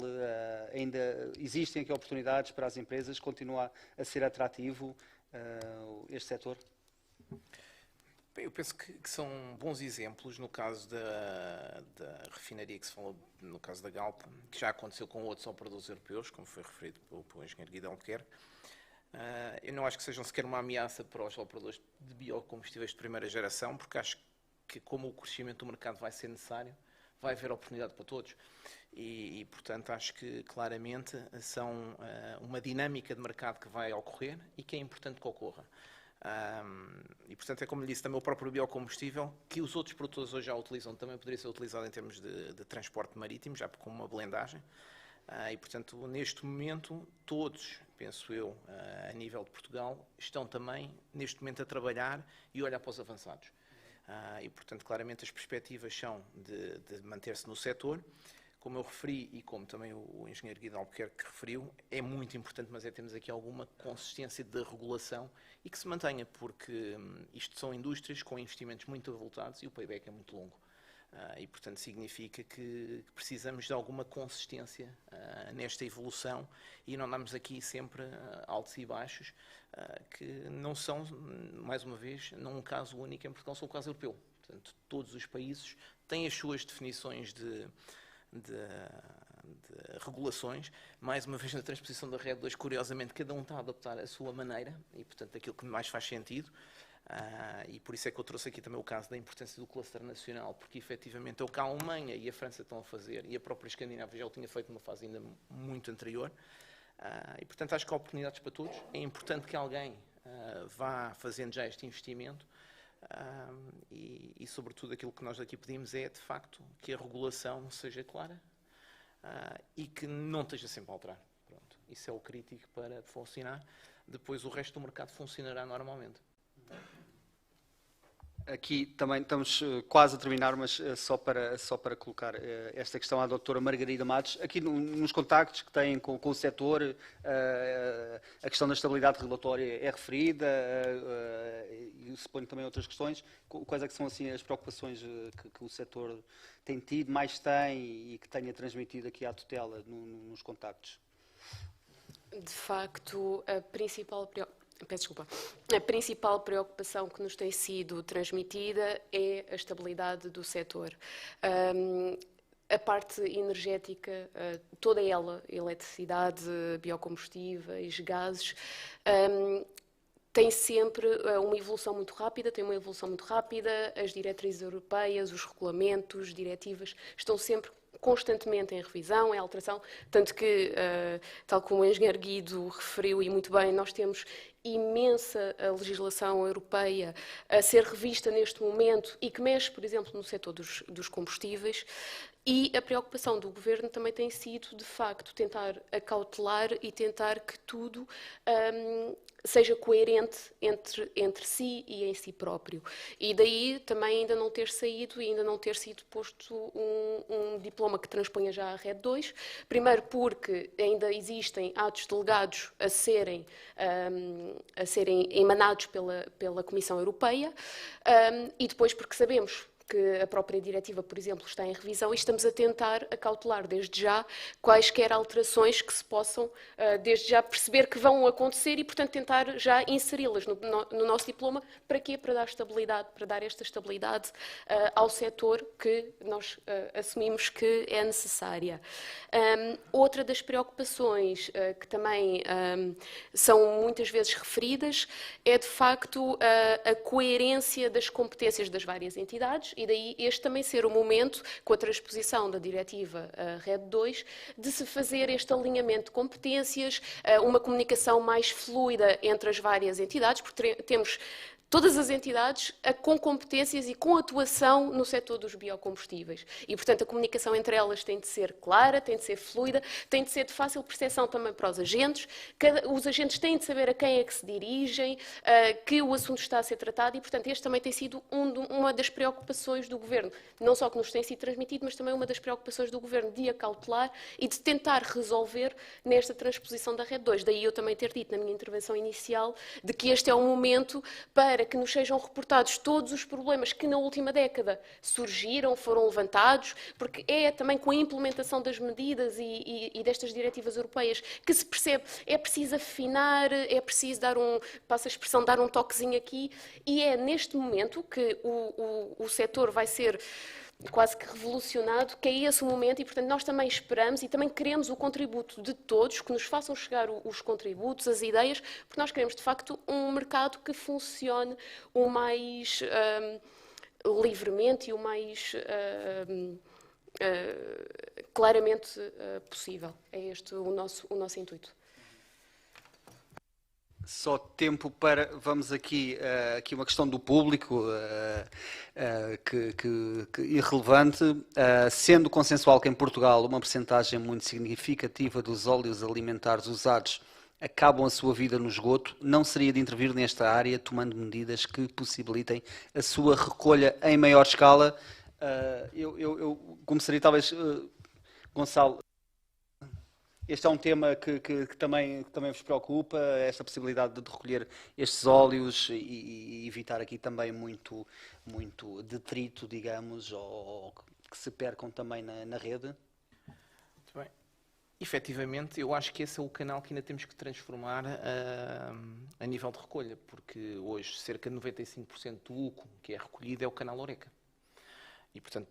Ainda existem aqui oportunidades para as empresas, continua a ser atrativo este setor? Bem, eu penso que são bons exemplos no caso da refinaria que se falou, no caso da Galp, que já aconteceu com outros operadores europeus, como foi referido pelo engenheiro Guido Albuquerque. Eu não acho que sejam sequer uma ameaça para os operadores de biocombustíveis de primeira geração, porque acho que como o crescimento do mercado vai ser necessário, vai haver oportunidade para todos e, portanto, acho que claramente são uma dinâmica de mercado que vai ocorrer e que é importante que ocorra. E, portanto, é como lhe disse, também o próprio biocombustível, que os outros produtores hoje já utilizam, também poderia ser utilizado em termos de transporte marítimo, já com uma blendagem. E, portanto, neste momento, todos, penso eu, a nível de Portugal, estão também, neste momento, a trabalhar e olhar para os avançados. E, portanto, claramente as perspectivas são de manter-se no setor. Como eu referi e como também o engenheiro Guido Albuquerque referiu, é muito importante, mas temos aqui alguma consistência de regulação e que se mantenha, porque isto são indústrias com investimentos muito avultados e o payback é muito longo. E, portanto, significa que precisamos de alguma consistência nesta evolução e não andamos aqui sempre altos e baixos, que não são, mais uma vez, não um caso único em Portugal, são um caso europeu. Portanto, todos os países têm as suas definições de regulações. Mais uma vez, na transposição da RED 2, curiosamente, cada um está a adaptar a sua maneira e, portanto, aquilo que mais faz sentido. E por isso é que eu trouxe aqui também o caso da importância do cluster nacional, porque efetivamente é o que a Alemanha e a França estão a fazer, e a própria Escandinávia já o tinha feito numa fase ainda muito anterior. E portanto acho que há oportunidades para todos. É importante que alguém vá fazendo já este investimento e sobretudo aquilo que nós aqui pedimos é de facto que a regulação seja clara e que não esteja sempre a alterar. Pronto. Isso é o crítico para funcionar. Depois o resto do mercado funcionará normalmente. Aqui também estamos quase a terminar, mas só para colocar esta questão à doutora Margarida Matos. Aqui nos contactos que têm com o setor, a questão da estabilidade regulatória é referida, e suponho também outras questões. Quais é que são assim, as preocupações que o setor tem tido, mais tem e que tenha transmitido aqui à tutela nos contactos? De facto, a principal preocupação que nos tem sido transmitida é a estabilidade do setor. A parte energética, toda ela, eletricidade, biocombustíveis, gases, tem sempre uma evolução muito rápida, as diretrizes europeias, os regulamentos, diretivas, estão sempre constantemente em revisão, em alteração, tanto que, tal como o engenheiro Guido referiu e muito bem, nós temos imensa legislação europeia a ser revista neste momento e que mexe, por exemplo, no setor dos combustíveis. E a preocupação do Governo também tem sido, de facto, tentar acautelar e tentar que tudo seja coerente entre si e em si próprio. E daí também ainda não ter saído e ainda não ter sido posto um diploma que transponha já a RED 2. Primeiro porque ainda existem atos delegados a serem emanados pela Comissão Europeia e depois porque sabemos que a própria diretiva, por exemplo, está em revisão e estamos a tentar acautelar desde já quaisquer alterações que se possam, desde já, perceber que vão acontecer e, portanto, tentar já inseri-las no nosso diploma. Para quê? Para dar estabilidade, para dar esta estabilidade ao setor que nós assumimos que é necessária. Outra das preocupações que também são muitas vezes referidas é, de facto, a coerência das competências das várias entidades, e daí este também ser o momento, com a transposição da diretiva RED 2, de se fazer este alinhamento de competências, uma comunicação mais fluida entre as várias entidades, porque temos todas as entidades com competências e com atuação no setor dos biocombustíveis. E, portanto, a comunicação entre elas tem de ser clara, tem de ser fluida, tem de ser de fácil percepção também para os agentes. Os agentes têm de saber a quem é que se dirigem, que o assunto está a ser tratado e, portanto, este também tem sido uma das preocupações do Governo. Não só que nos tem sido transmitido, mas também uma das preocupações do Governo de acautelar e de tentar resolver nesta transposição da RED 2. Daí eu também ter dito na minha intervenção inicial de que este é o momento para que nos sejam reportados todos os problemas que na última década surgiram, foram levantados, porque é também com a implementação das medidas e destas diretivas europeias que se percebe, é preciso afinar, é preciso dar passa a expressão, dar um toquezinho aqui, e é neste momento que o setor vai ser quase que revolucionado, que é esse o momento, e portanto nós também esperamos e também queremos o contributo de todos, que nos façam chegar os contributos, as ideias, porque nós queremos de facto um mercado que funcione o mais livremente e o mais claramente possível. É este o nosso intuito. Só tempo para, vamos aqui uma questão do público, irrelevante, sendo consensual que em Portugal uma percentagem muito significativa dos óleos alimentares usados acabam a sua vida no esgoto, não seria de intervir nesta área tomando medidas que possibilitem a sua recolha em maior escala? Eu começaria talvez, Gonçalo. Este é um tema que também vos preocupa, esta possibilidade de recolher estes óleos e evitar aqui também muito detrito, digamos, ou que se percam também na rede? Muito bem. Efetivamente, eu acho que esse é o canal que ainda temos que transformar a nível de recolha, porque hoje cerca de 95% do UCO que é recolhido é o canal Oreca. E, portanto,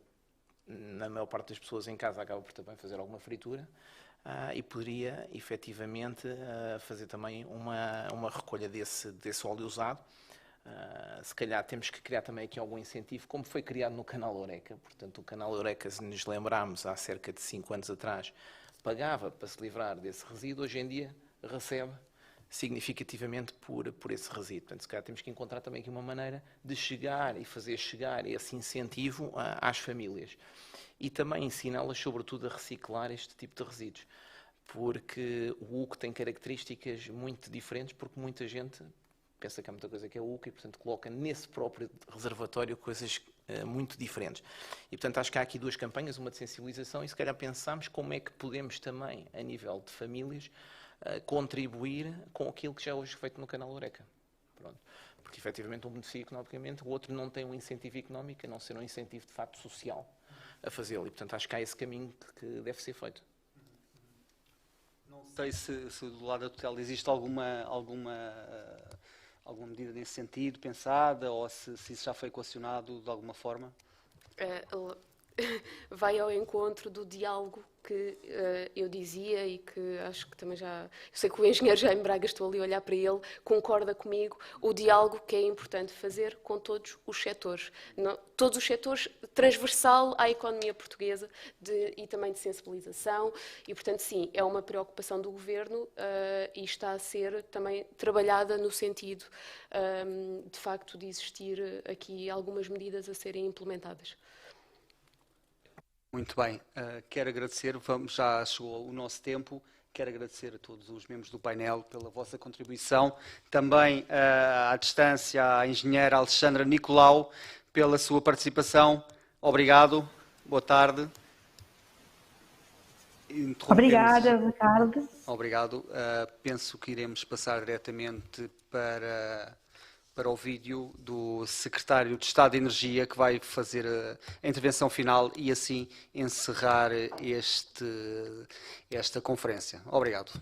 na maior parte das pessoas em casa acaba por também fazer alguma fritura. E poderia, efetivamente, fazer também uma recolha desse óleo usado. Se calhar temos que criar também aqui algum incentivo, como foi criado no canal Oreca. Portanto, o canal Oreca, se nos lembrarmos, há cerca de 5 anos atrás, pagava para se livrar desse resíduo, hoje em dia recebe significativamente por esse resíduo. Portanto, se calhar temos que encontrar também aqui uma maneira de chegar e fazer chegar esse incentivo às famílias. E também ensiná-las, sobretudo, a reciclar este tipo de resíduos. Porque o UCO tem características muito diferentes, porque muita gente pensa que há muita coisa que é UCO e, portanto, coloca nesse próprio reservatório coisas muito diferentes. E, portanto, acho que há aqui duas campanhas, uma de sensibilização e, se calhar, pensamos como é que podemos também, a nível de famílias, contribuir com aquilo que já hoje é feito no canal Oreca. Pronto. Porque, efetivamente, um beneficia economicamente, o outro não tem um incentivo económico, a não ser um incentivo, de facto, social a fazê-lo. E, portanto, acho que há esse caminho que deve ser feito. Não sei se do lado da tutela existe alguma medida nesse sentido pensada, ou se isso já foi equacionado de alguma forma? Vai ao encontro do diálogo que eu dizia e que acho que também já... Eu sei que o engenheiro Jaime Braga, estou ali a olhar para ele, concorda comigo, o diálogo que é importante fazer com todos os setores. Todos os setores, transversal à economia portuguesa e também de sensibilização e, portanto, sim, é uma preocupação do Governo e está a ser também trabalhada no sentido, de facto, de existir aqui algumas medidas a serem implementadas. Muito bem, quero agradecer, já chegou o nosso tempo, quero agradecer a todos os membros do painel pela vossa contribuição, também à distância à engenheira Alexandra Nicolau pela sua participação. Obrigado, boa tarde. Obrigada, boa tarde. Obrigado. Penso que iremos passar diretamente para para o vídeo do Secretário de Estado de Energia, que vai fazer a intervenção final e assim encerrar esta conferência. Obrigado.